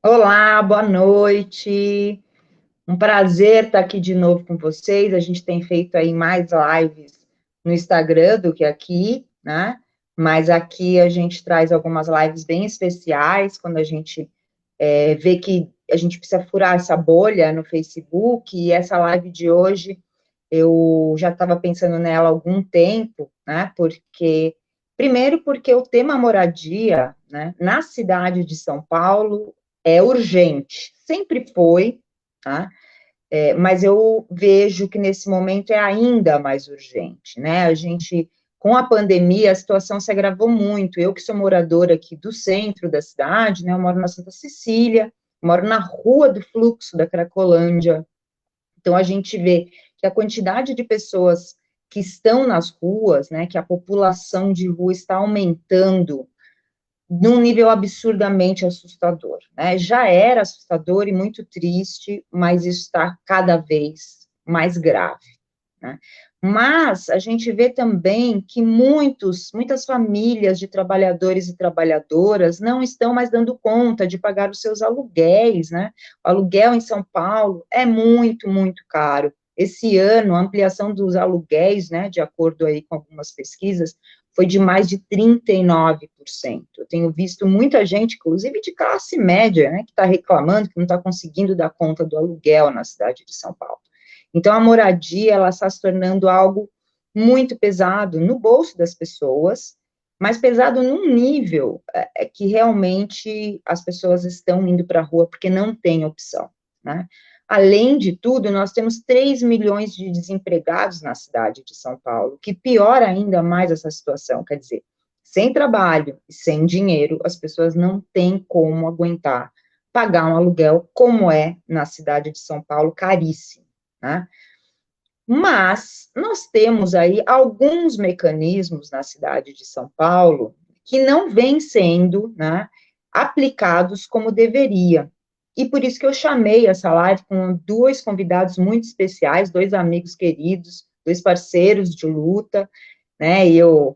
Olá, boa noite. Um prazer estar aqui de novo com vocês. A gente tem feito aí mais lives no Instagram do que aqui, né? Mas aqui a gente traz algumas lives bem especiais, quando a gente vê que a gente precisa furar essa bolha no Facebook. E essa live de hoje, eu já estava pensando nela há algum tempo, né? Primeiro, porque o tema moradia, né, na cidade de São Paulo é urgente, sempre foi, tá? Mas eu vejo que nesse momento é ainda mais urgente, né? Com a pandemia, a situação se agravou muito. Eu que sou moradora aqui do centro da cidade, né? Eu moro na Santa Cecília, moro na Rua do Fluxo da Cracolândia. Então, a gente vê que a quantidade de pessoas que estão nas ruas, né, que a população de rua está aumentando num nível absurdamente assustador, né? Já era assustador e muito triste, mas isso está cada vez mais grave, né? Mas a gente vê também que muitas famílias de trabalhadores e trabalhadoras não estão mais dando conta de pagar os seus aluguéis, né? O aluguel em São Paulo é muito, muito caro. Esse ano, a ampliação dos aluguéis, né, de acordo aí com algumas pesquisas, foi de mais de 39%. Eu tenho visto muita gente, inclusive de classe média, né, que está reclamando que não está conseguindo dar conta do aluguel na cidade de São Paulo. Então, a moradia, ela está se tornando algo muito pesado no bolso das pessoas, mas pesado num nível que realmente as pessoas estão indo para a rua porque não tem opção, né? Além de tudo, nós temos 3 milhões de desempregados na cidade de São Paulo, que piora ainda mais essa situação, quer dizer, sem trabalho e sem dinheiro, as pessoas não têm como aguentar pagar um aluguel como é na cidade de São Paulo, caríssimo, né? Mas nós temos aí alguns mecanismos na cidade de São Paulo que não vêm sendo, né, aplicados como deveria. E por isso que eu chamei essa live com dois convidados muito especiais, dois amigos queridos, dois parceiros de luta, né? E eu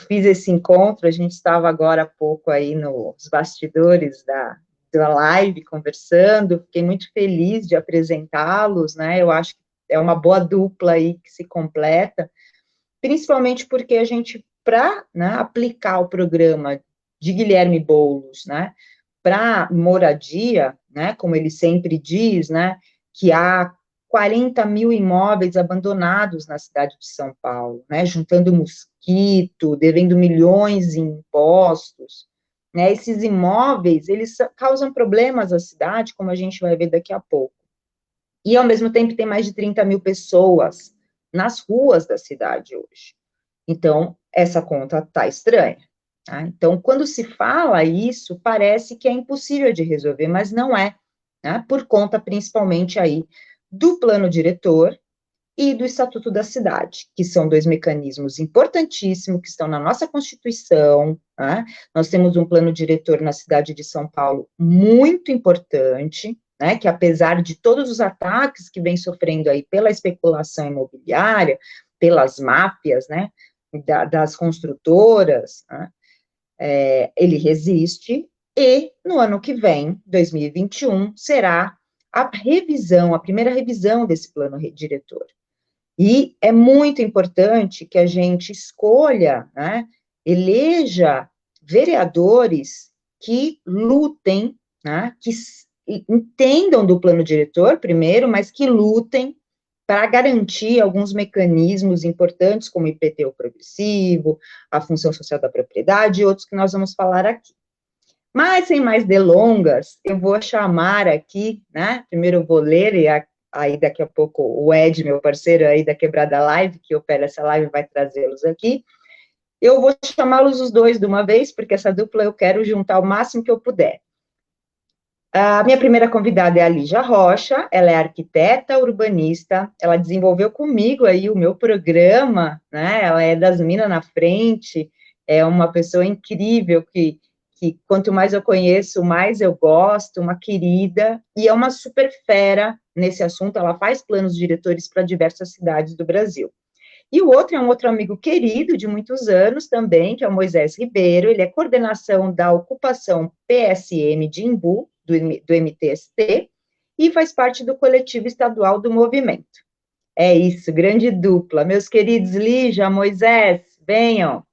fiz esse encontro, a gente estava agora há pouco aí nos bastidores da live conversando, fiquei muito feliz de apresentá-los, né? Eu acho que é uma boa dupla aí que se completa, principalmente porque a gente, para, né, aplicar o programa de Guilherme Boulos, né, para moradia, né, como ele sempre diz, né, que há 40 mil imóveis abandonados na cidade de São Paulo, né, juntando mosquito, devendo milhões em impostos, né, esses imóveis, eles causam problemas à cidade, como a gente vai ver daqui a pouco. E, ao mesmo tempo, tem mais de 30 mil pessoas nas ruas da cidade hoje. Então, essa conta está estranha. Tá? Então, quando se fala isso, parece que é impossível de resolver, mas não é, né? Por conta, principalmente, aí, do plano diretor e do Estatuto da Cidade, que são dois mecanismos importantíssimos que estão na nossa Constituição, né? Nós temos um plano diretor na cidade de São Paulo muito importante, né, que apesar de todos os ataques que vem sofrendo aí pela especulação imobiliária, pelas máfias, né, das construtoras, né, ele resiste, e no ano que vem, 2021, será a primeira revisão desse plano diretor. E é muito importante que a gente escolha, né, eleja vereadores que lutem, né, que entendam do plano diretor, primeiro, mas que lutem para garantir alguns mecanismos importantes, como o IPTU progressivo, a função social da propriedade e outros que nós vamos falar aqui. Mas, sem mais delongas, eu vou chamar aqui, né, primeiro eu vou ler, e aí daqui a pouco o Ed, meu parceiro aí da Quebrada Live, que opera essa live, vai trazê-los aqui. Eu vou chamá-los os dois de uma vez, porque essa dupla eu quero juntar o máximo que eu puder. A minha primeira convidada é a Lígia Rocha, ela é arquiteta urbanista, ela desenvolveu comigo aí o meu programa, né, ela é das Minas na Frente, é uma pessoa incrível que quanto mais eu conheço, mais eu gosto, uma querida, e é uma super fera nesse assunto, ela faz planos diretores para diversas cidades do Brasil. E o outro é um outro amigo querido de muitos anos também, que é o Moisés Ribeiro, ele é coordenação da ocupação PSM de Imbu, do MTST e faz parte do coletivo estadual do movimento. É isso, grande dupla. Meus queridos Lígia, Moisés, venham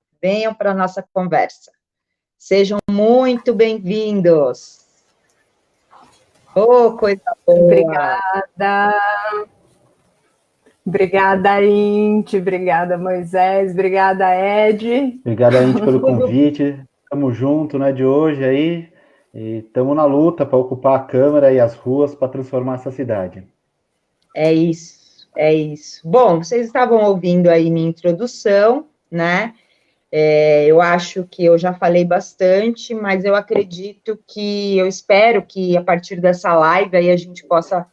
para a nossa conversa. Sejam muito bem-vindos. Oh, coisa boa! Obrigada. Obrigada, Inti. Obrigada, Moisés. Obrigada, Ed. Obrigado, Inti, pelo convite. Estamos juntos, né, de hoje aí. E estamos na luta para ocupar a Câmara e as ruas para transformar essa cidade. É isso, é isso. Bom, vocês estavam ouvindo aí minha introdução, né? Eu acho que eu já falei bastante, mas eu acredito que, eu espero que a partir dessa live aí a gente possa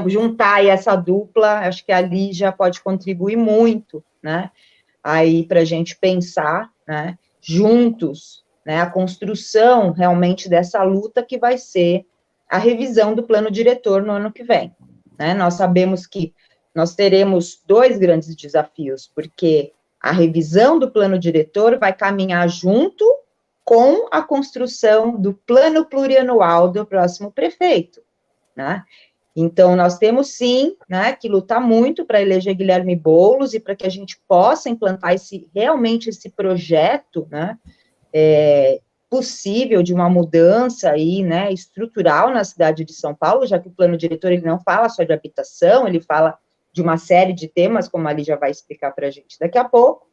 juntar aí essa dupla, acho que a Lígia pode contribuir muito, né, aí para a gente pensar, né, juntos, né, a construção realmente dessa luta que vai ser a revisão do plano diretor no ano que vem, né. Nós sabemos que nós teremos dois grandes desafios, porque a revisão do plano diretor vai caminhar junto com a construção do plano plurianual do próximo prefeito, né? Então, nós temos, sim, né, que lutar muito para eleger Guilherme Boulos e para que a gente possa implantar realmente esse projeto, né, possível de uma mudança aí, né, estrutural na cidade de São Paulo, já que o plano diretor ele não fala só de habitação, ele fala de uma série de temas, como ali já vai explicar para a gente daqui a pouco,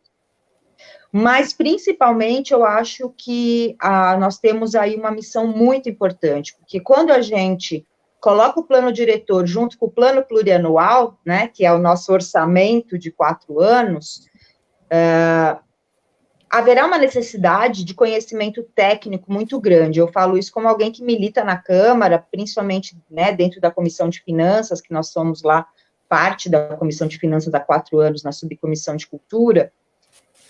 mas, principalmente, eu acho que nós temos aí uma missão muito importante, porque quando a gente coloca o plano diretor junto com o plano plurianual, né, que é o nosso orçamento de 4 anos, haverá uma necessidade de conhecimento técnico muito grande. Eu falo isso como alguém que milita na Câmara, principalmente, né, dentro da Comissão de Finanças, que nós somos lá parte da Comissão de Finanças há 4 anos, na Subcomissão de Cultura,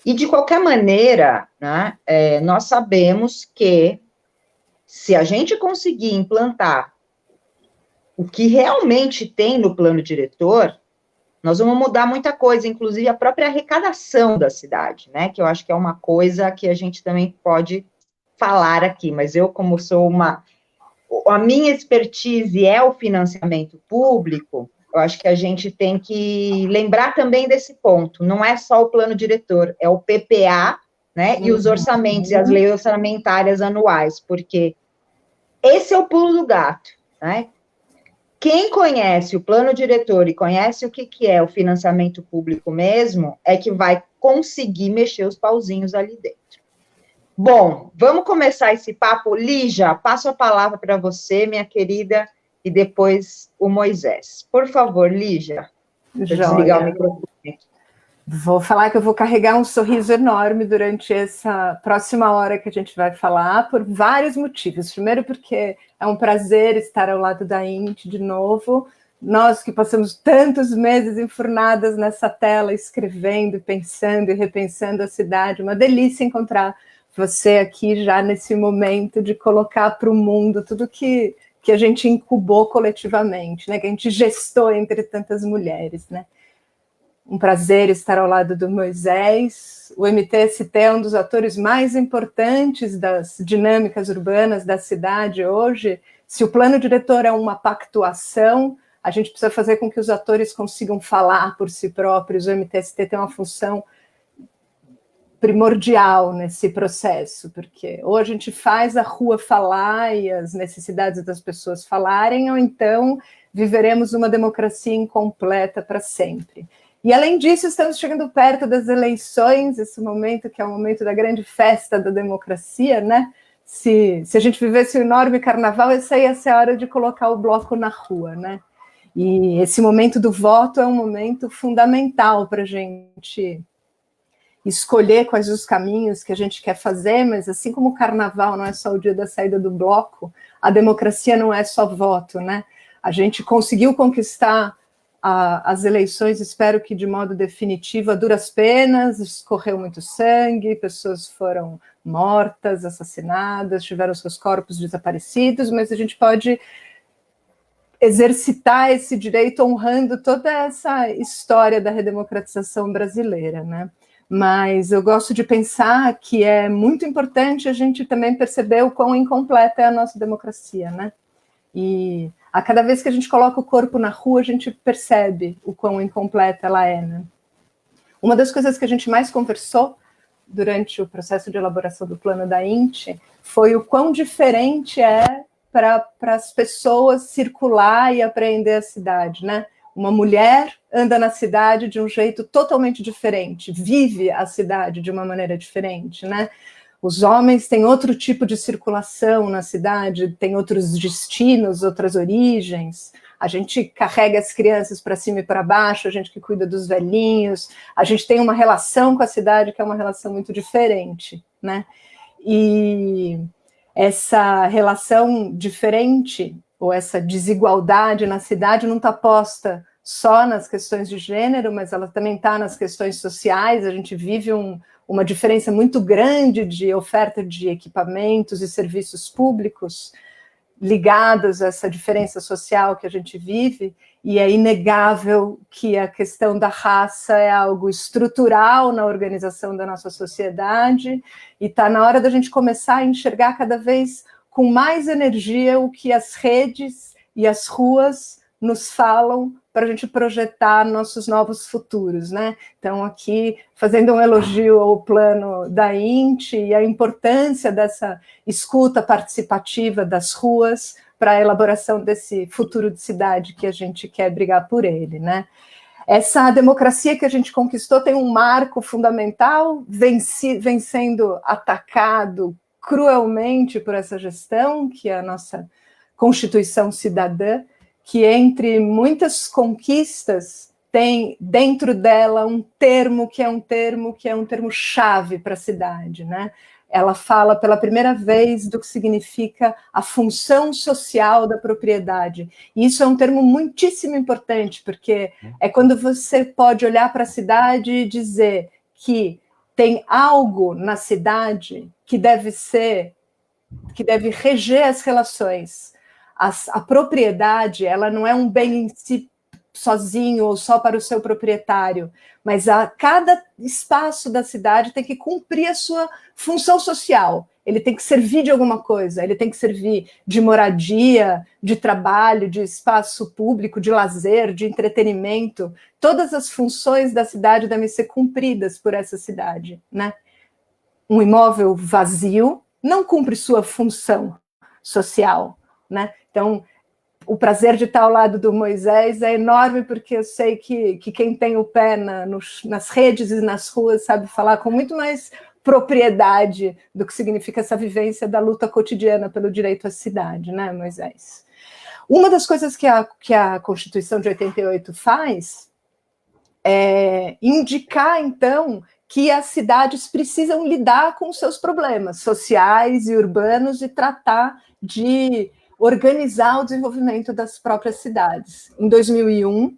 e de qualquer maneira, né, nós sabemos que se a gente conseguir implantar o que realmente tem no plano diretor, nós vamos mudar muita coisa, inclusive a própria arrecadação da cidade, né, que eu acho que é uma coisa que a gente também pode falar aqui, mas eu, como sou a minha expertise é o financiamento público, eu acho que a gente tem que lembrar também desse ponto, não é só o plano diretor, é o PPA, né, e os orçamentos e as leis orçamentárias anuais, porque esse é o pulo do gato, né? Quem conhece o plano diretor e conhece o que é o financiamento público mesmo, é que vai conseguir mexer os pauzinhos ali dentro. Bom, vamos começar esse papo. Lígia, passo a palavra para você, minha querida, e depois o Moisés. Por favor, Lígia, deixa eu desligar o microfone aqui. Vou falar que eu vou carregar um sorriso enorme durante essa próxima hora que a gente vai falar, por vários motivos. Primeiro, porque é um prazer estar ao lado da Inti de novo. Nós que passamos tantos meses enfurnadas nessa tela, escrevendo, pensando e repensando a cidade, uma delícia encontrar você aqui já nesse momento de colocar para o mundo tudo que a gente incubou coletivamente, né? Que a gente gestou entre tantas mulheres, né? Um prazer estar ao lado do Moisés. O MTST é um dos atores mais importantes das dinâmicas urbanas da cidade hoje. Se o plano diretor é uma pactuação, a gente precisa fazer com que os atores consigam falar por si próprios. O MTST tem uma função primordial nesse processo, porque ou a gente faz a rua falar e as necessidades das pessoas falarem, ou então viveremos uma democracia incompleta para sempre. E, além disso, estamos chegando perto das eleições, esse momento que é o momento da grande festa da democracia, né? Se a gente vivesse um enorme carnaval, essa ia ser a hora de colocar o bloco na rua, né? E esse momento do voto é um momento fundamental para a gente escolher quais os caminhos que a gente quer fazer, mas assim como o carnaval não é só o dia da saída do bloco, a democracia não é só voto, né? A gente conseguiu conquistar as eleições, espero que de modo definitivo, a duras penas, escorreu muito sangue, pessoas foram mortas, assassinadas, tiveram seus corpos desaparecidos, mas a gente pode exercitar esse direito honrando toda essa história da redemocratização brasileira, né? Mas eu gosto de pensar que é muito importante a gente também perceber o quão incompleta é a nossa democracia, né? E a cada vez que a gente coloca o corpo na rua, a gente percebe o quão incompleta ela é, né? Uma das coisas que a gente mais conversou durante o processo de elaboração do plano da INTE foi o quão diferente é para as pessoas circular e apreender a cidade, né? Uma mulher anda na cidade de um jeito totalmente diferente, vive a cidade de uma maneira diferente, né? Os homens têm outro tipo de circulação na cidade, têm outros destinos, outras origens. A gente carrega as crianças para cima e para baixo, a gente que cuida dos velhinhos. A gente tem uma relação com a cidade que é uma relação muito diferente, né? E essa relação diferente, ou essa desigualdade na cidade, não está posta só nas questões de gênero, mas ela também está nas questões sociais. A gente vive uma diferença muito grande de oferta de equipamentos e serviços públicos ligados a essa diferença social que a gente vive, e é inegável que a questão da raça é algo estrutural na organização da nossa sociedade, e está na hora da gente começar a enxergar cada vez com mais energia o que as redes e as ruas nos falam para a gente projetar nossos novos futuros, né? Então, aqui, fazendo um elogio ao plano da INTE e a importância dessa escuta participativa das ruas para a elaboração desse futuro de cidade que a gente quer brigar por ele, né? Essa democracia que a gente conquistou tem um marco fundamental, vem sendo atacado cruelmente por essa gestão, que é a nossa Constituição Cidadã, que entre muitas conquistas tem dentro dela um termo que é um termo chave para a cidade, né? Ela fala pela primeira vez do que significa a função social da propriedade. E isso é um termo muitíssimo importante, porque é quando você pode olhar para a cidade e dizer que tem algo na cidade que deve reger as relações. A propriedade, ela não é um bem em si sozinho ou só para o seu proprietário, mas cada espaço da cidade tem que cumprir a sua função social. Ele tem que servir de alguma coisa, ele tem que servir de moradia, de trabalho, de espaço público, de lazer, de entretenimento. Todas as funções da cidade devem ser cumpridas por essa cidade, né? Um imóvel vazio não cumpre sua função social, né? Então, o prazer de estar ao lado do Moisés é enorme, porque eu sei que quem tem o pé nas redes e nas ruas sabe falar com muito mais propriedade do que significa essa vivência da luta cotidiana pelo direito à cidade, né, Moisés? Uma das coisas que a Constituição de 88 faz é indicar, então, que as cidades precisam lidar com seus problemas sociais e urbanos e tratar de organizar o desenvolvimento das próprias cidades. Em 2001,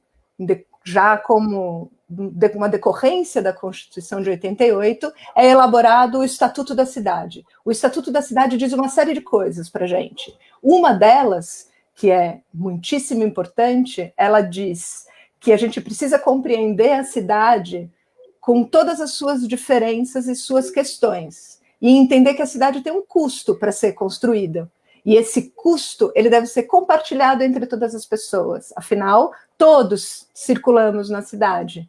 já como uma decorrência da Constituição de 88, é elaborado o Estatuto da Cidade. O Estatuto da Cidade diz uma série de coisas para a gente. Uma delas, que é muitíssimo importante, ela diz que a gente precisa compreender a cidade com todas as suas diferenças e suas questões, e entender que a cidade tem um custo para ser construída. E esse custo, ele deve ser compartilhado entre todas as pessoas. Afinal, todos circulamos na cidade.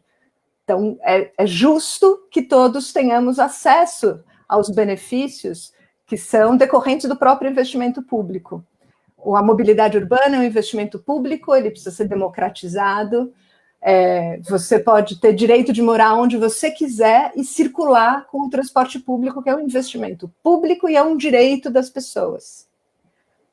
Então, é justo que todos tenhamos acesso aos benefícios que são decorrentes do próprio investimento público. A mobilidade urbana é um investimento público, ele precisa ser democratizado. Você pode ter direito de morar onde você quiser e circular com o transporte público, que é um investimento público e é um direito das pessoas.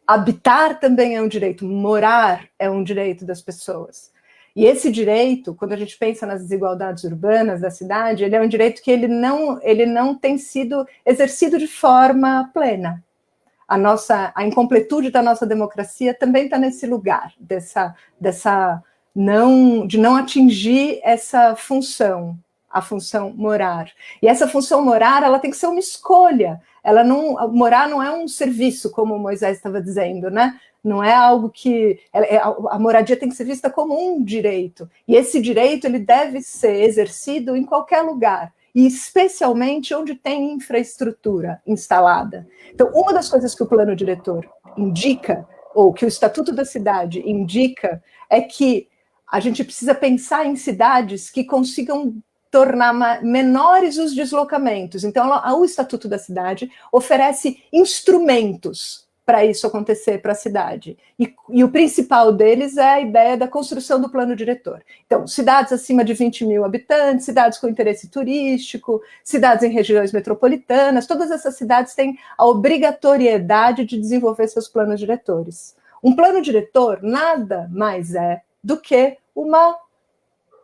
Habitar também é um direito, morar é um direito das pessoas. E esse direito, quando a gente pensa nas desigualdades urbanas da cidade, ele é um direito que ele não tem sido exercido de forma plena. A incompletude da nossa democracia também está nesse lugar, de não atingir essa função, a função morar. E essa função morar, ela tem que ser uma escolha. Morar não é um serviço, como o Moisés estava dizendo, né? Não é algo que... A moradia tem que ser vista como um direito. E esse direito, ele deve ser exercido em qualquer lugar. e especialmente onde tem infraestrutura instalada. Então, uma das coisas que o plano diretor indica, ou que o Estatuto da Cidade indica, é que a gente precisa pensar em cidades que consigam tornar menores os deslocamentos. Então, o Estatuto da Cidade oferece instrumentos para isso acontecer para a cidade. E o principal deles é a ideia da construção do plano diretor. Então, cidades acima de 20 mil habitantes, cidades com interesse turístico, cidades em regiões metropolitanas, todas essas cidades têm a obrigatoriedade de desenvolver seus planos diretores. Um plano diretor nada mais é do que uma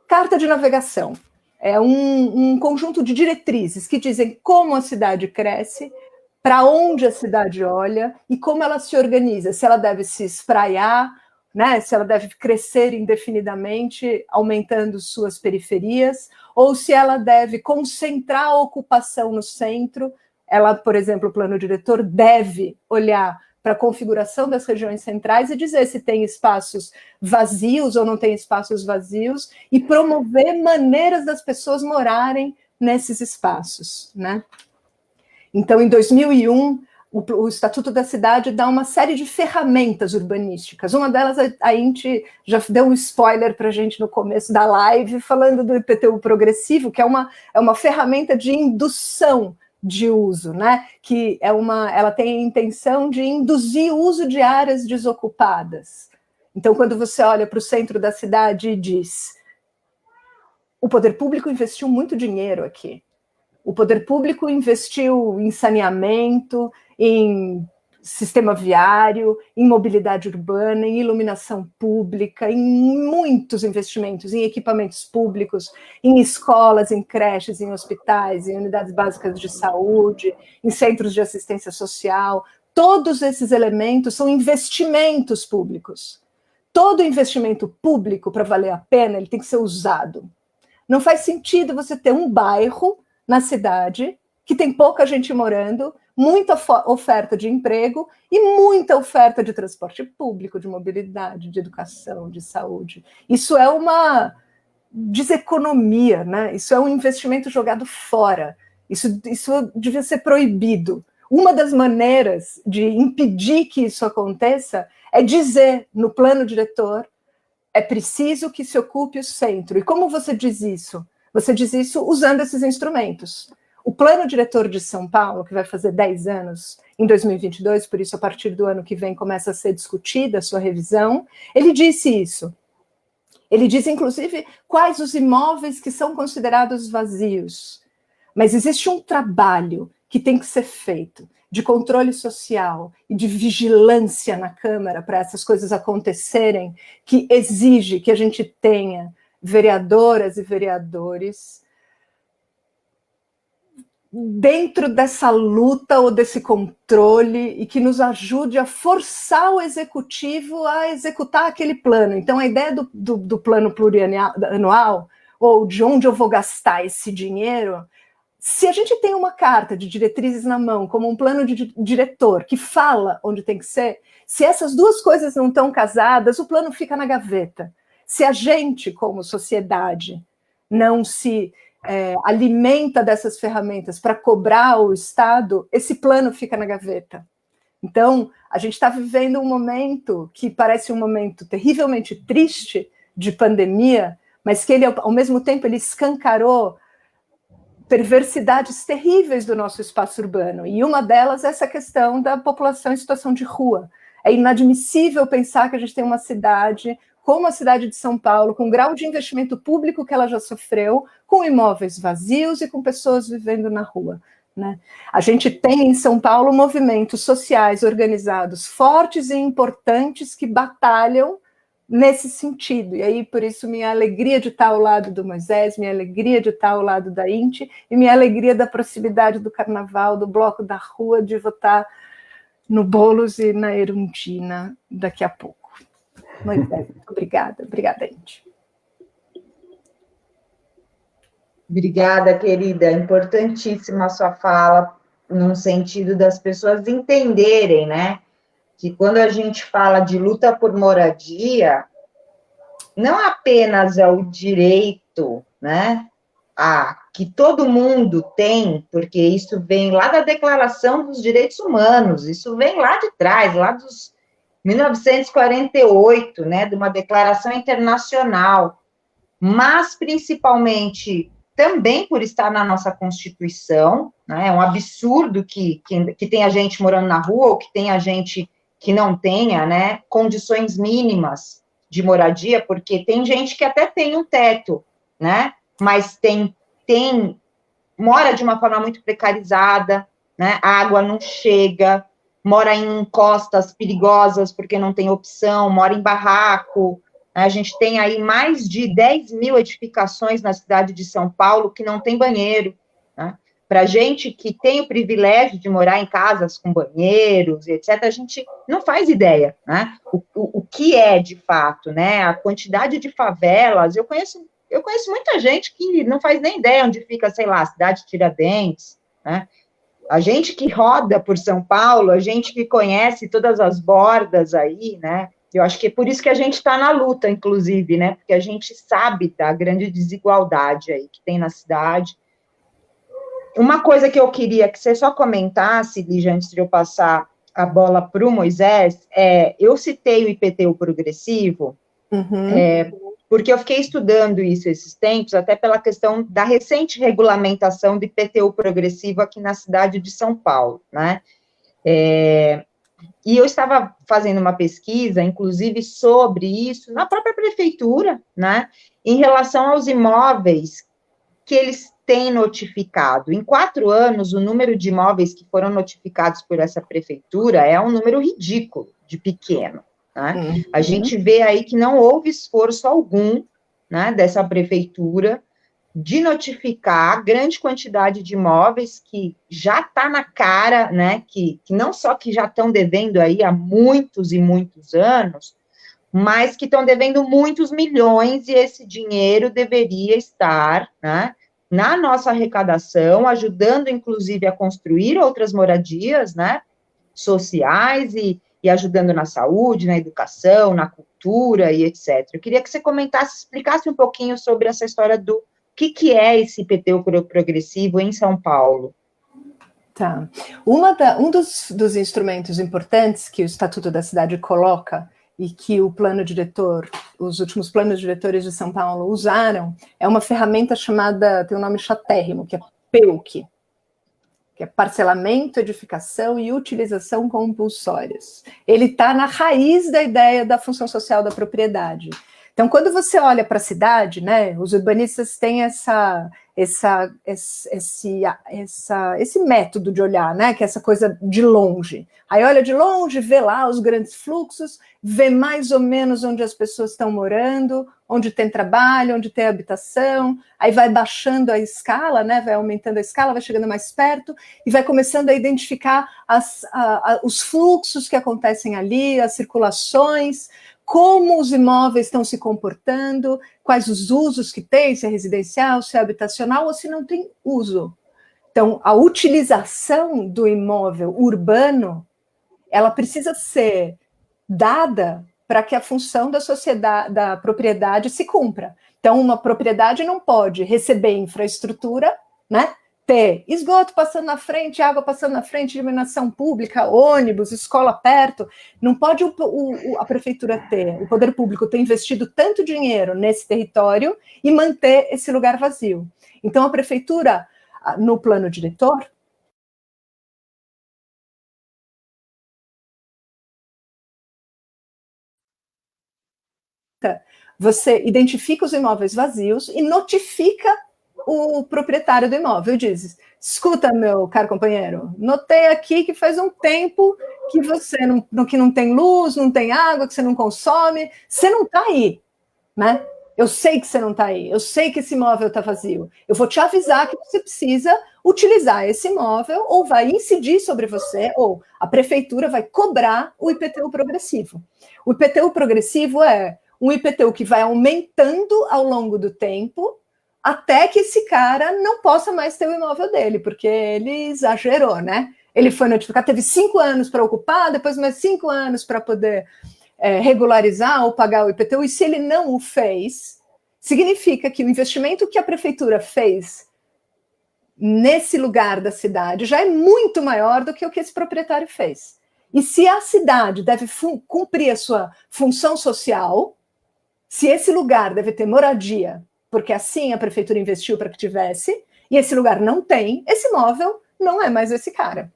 carta de navegação. É um conjunto de diretrizes que dizem como a cidade cresce, para onde a cidade olha e como ela se organiza, se ela deve se espraiar, né, se ela deve crescer indefinidamente, aumentando suas periferias, ou se ela deve concentrar a ocupação no centro. Ela, por exemplo, o plano diretor deve olhar para a configuração das regiões centrais e dizer se tem espaços vazios ou não tem espaços vazios e promover maneiras das pessoas morarem nesses espaços, né? Então, em 2001, o Estatuto da Cidade dá uma série de ferramentas urbanísticas. Uma delas, a gente já deu um spoiler para a gente no começo da live, falando do IPTU progressivo, que é uma ferramenta de indução de uso, né? Que ela tem a intenção de induzir o uso de áreas desocupadas. Então, quando você olha para o centro da cidade e diz: o poder público investiu muito dinheiro aqui. O poder público investiu em saneamento, em sistema viário, em mobilidade urbana, em iluminação pública, em muitos investimentos, em equipamentos públicos, em escolas, em creches, em hospitais, em unidades básicas de saúde, em centros de assistência social. Todos esses elementos são investimentos públicos. Todo investimento público, para valer a pena, ele tem que ser usado. Não faz sentido você ter um bairro na cidade, que tem pouca gente morando, muita oferta de emprego e muita oferta de transporte público, de mobilidade, de educação, de saúde. Isso é uma deseconomia, né? Isso é um investimento jogado fora. Isso devia ser proibido. Uma das maneiras de impedir que isso aconteça é dizer no plano diretor: é preciso que se ocupe o centro. E como você diz isso? Você diz isso usando esses instrumentos. O plano diretor de São Paulo, que vai fazer 10 anos em 2022, por isso a partir do ano que vem começa a ser discutida a sua revisão, ele disse isso. Ele diz, inclusive, quais os imóveis que são considerados vazios. Mas existe um trabalho que tem que ser feito de controle social e de vigilância na Câmara para essas coisas acontecerem, que exige que a gente tenha vereadoras e vereadores dentro dessa luta ou desse controle e que nos ajude a forçar o executivo a executar aquele plano. Então, a ideia do plano plurianual, ou de onde eu vou gastar esse dinheiro, se a gente tem uma carta de diretrizes na mão, como um plano de diretor que fala onde tem que ser, se essas duas coisas não estão casadas, o plano fica na gaveta. Se a gente, como sociedade, não se alimenta dessas ferramentas para cobrar o Estado, esse plano fica na gaveta. Então, a gente está vivendo um momento que parece um momento terrivelmente triste de pandemia, mas que ele, ao mesmo tempo, ele escancarou perversidades terríveis do nosso espaço urbano. E uma delas é essa questão da população em situação de rua. É inadmissível pensar que a gente tem uma cidade como a cidade de São Paulo, com o grau de investimento público que ela já sofreu, com imóveis vazios e com pessoas vivendo na rua, né? A gente tem em São Paulo movimentos sociais organizados fortes e importantes que batalham nesse sentido. E aí, por isso, minha alegria de estar ao lado do Moisés, minha alegria de estar ao lado da Inti, e minha alegria da proximidade do Carnaval, do Bloco da Rua, de votar no Boulos e na Erundina daqui a pouco. Moisés, obrigada, Inti. Obrigada, querida. Importantíssima a sua fala, no sentido das pessoas entenderem, né? Que quando a gente fala de luta por moradia, não apenas é o direito, né, à que todo mundo tem, porque isso vem lá da Declaração dos Direitos Humanos, isso vem lá de trás, lá dos 1948, né, de uma declaração internacional, mas principalmente também por estar na nossa Constituição, né, é um absurdo que tenha gente morando na rua, ou que tenha gente que não tenha, né, condições mínimas de moradia, porque tem gente que até tem um teto, né, mas mora de uma forma muito precarizada, né, a água não chega, mora em encostas perigosas porque não tem opção, mora em barraco. A gente tem aí mais de 10 mil edificações na cidade de São Paulo que não tem banheiro, né? Para gente que tem o privilégio de morar em casas com banheiros, etc., a gente não faz ideia, né? O que é, de fato, né? A quantidade de favelas, eu conheço muita gente que não faz nem ideia onde fica, sei lá, a cidade de Tiradentes, né? A gente que roda por São Paulo, a gente que conhece todas as bordas aí, né? Eu acho que é por isso que a gente está na luta, inclusive, né? Porque a gente sabe da grande desigualdade aí que tem na cidade. Uma coisa que eu queria que você só comentasse, Lígia, antes de eu passar a bola para o Moisés, eu citei o IPTU progressivo, porque eu fiquei estudando isso esses tempos, até pela questão da recente regulamentação do IPTU progressivo aqui na cidade de São Paulo, né? E eu estava fazendo uma pesquisa, inclusive, sobre isso, na própria prefeitura, né? Em relação aos imóveis que eles têm notificado. Em 4 anos, o número de imóveis que foram notificados por essa prefeitura é um número ridículo, de pequeno. Né? A gente vê aí que não houve esforço algum, né, dessa prefeitura de notificar a grande quantidade de imóveis que já está na cara, né, que não só que já estão devendo aí há muitos e muitos anos, mas que estão devendo muitos milhões, e esse dinheiro deveria estar, né, na nossa arrecadação, ajudando, inclusive, a construir outras moradias, né, sociais e ajudando na saúde, na educação, na cultura e etc. Eu queria que você comentasse, explicasse um pouquinho sobre essa história do que é esse IPTU progressivo em São Paulo. Tá. Um dos instrumentos importantes que o Estatuto da Cidade coloca e que o plano diretor, os últimos planos diretores de São Paulo usaram, é uma ferramenta chamada, tem um nome chatérrimo, que é PEUC, que é parcelamento, edificação e utilização compulsórias. Ele está na raiz da ideia da função social da propriedade. Então, quando você olha para a cidade, né, os urbanistas têm esse método de olhar, né, que é essa coisa de longe. Aí olha de longe, vê lá os grandes fluxos, vê mais ou menos onde as pessoas estão morando, onde tem trabalho, onde tem habitação, aí vai baixando a escala, né, vai aumentando a escala, vai chegando mais perto e vai começando a identificar os fluxos que acontecem ali, as circulações, como os imóveis estão se comportando, quais os usos que tem, se é residencial, se é habitacional ou se não tem uso. Então, a utilização do imóvel urbano, ela precisa ser dada para que a função da sociedade, da propriedade se cumpra. Então, uma propriedade não pode receber infraestrutura, né? Ter esgoto passando na frente, água passando na frente, iluminação pública, ônibus, escola perto. Não pode a prefeitura ter, o poder público ter investido tanto dinheiro nesse território e manter esse lugar vazio. Então, a prefeitura, no plano diretor, você identifica os imóveis vazios e notifica o proprietário do imóvel, diz: escuta, meu caro companheiro, notei aqui que faz um tempo que você que não tem luz, não tem água, que você não consome, você não está aí, né? Eu sei que você não está aí, eu sei que esse imóvel está vazio. Eu vou te avisar que você precisa utilizar esse imóvel, ou vai incidir sobre você, ou a prefeitura vai cobrar o IPTU progressivo. O IPTU progressivo é um IPTU que vai aumentando ao longo do tempo, até que esse cara não possa mais ter o imóvel dele, porque ele exagerou, né? Ele foi notificado, teve 5 anos para ocupar, depois mais 5 anos para poder regularizar ou pagar o IPTU, e se ele não o fez, significa que o investimento que a prefeitura fez nesse lugar da cidade já é muito maior do que o que esse proprietário fez. E se a cidade deve cumprir a sua função social, se esse lugar deve ter moradia, porque assim a prefeitura investiu para que tivesse, e esse lugar não tem, esse imóvel não é mais desse cara.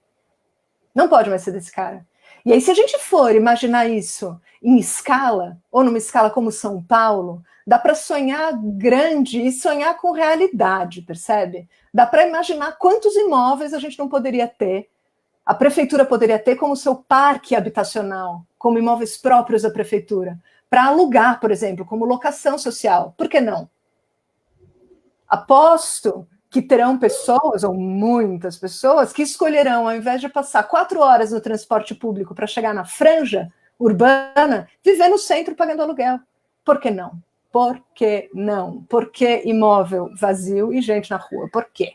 Não pode mais ser desse cara. E aí, se a gente for imaginar isso em escala, ou numa escala como São Paulo, dá para sonhar grande e sonhar com realidade, percebe? Dá para imaginar quantos imóveis a gente não poderia ter, a prefeitura poderia ter como seu parque habitacional, como imóveis próprios da prefeitura, para alugar, por exemplo, como locação social. Por que não? Aposto que terão pessoas, ou muitas pessoas, que escolherão, ao invés de passar 4 horas no transporte público para chegar na franja urbana, viver no centro pagando aluguel. Por que não? Por que não? Por que imóvel vazio e gente na rua? Por quê?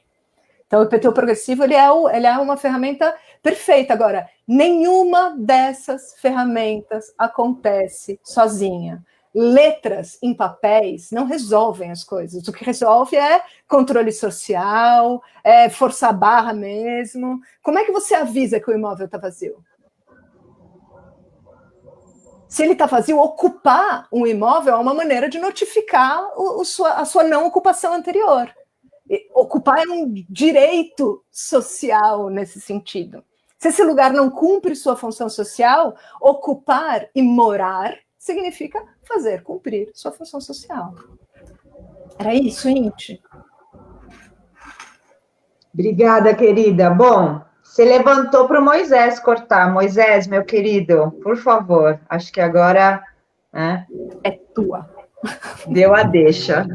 Então, o IPTU progressivo ele é uma ferramenta perfeita. Agora, nenhuma dessas ferramentas acontece sozinha. Letras em papéis não resolvem as coisas. O que resolve é controle social, é forçar a barra mesmo. Como é que você avisa que o imóvel está vazio? Se ele está vazio, ocupar um imóvel é uma maneira de notificar a sua não ocupação anterior. Ocupar é um direito social nesse sentido. Se esse lugar não cumpre sua função social, ocupar e morar significa fazer cumprir sua função social. Era isso, Inti? Obrigada, querida. Bom, você levantou para o Moisés cortar. Moisés, meu querido, por favor. Acho que agora é tua. Deu a deixa.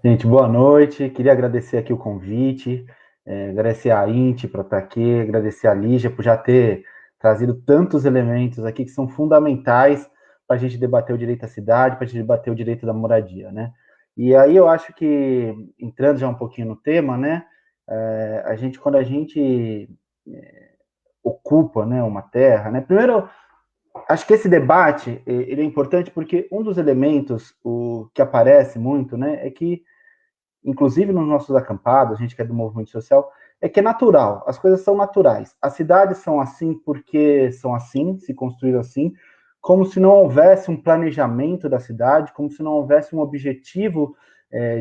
Gente, boa noite. Queria agradecer aqui o convite, agradecer a Inti por estar aqui, agradecer a Lígia por já ter trazido tantos elementos aqui que são fundamentais para a gente debater o direito à cidade, para a gente debater o direito da moradia, né? E aí eu acho que, entrando já um pouquinho no tema, né, quando a gente ocupa, né, uma terra, né, primeiro, acho que esse debate, ele é importante porque um dos elementos que aparece muito, né, é que, inclusive nos nossos acampados, a gente que é do movimento social, é que é natural, as coisas são naturais. As cidades são assim porque são assim, se construíram assim, como se não houvesse um planejamento da cidade, como se não houvesse um objetivo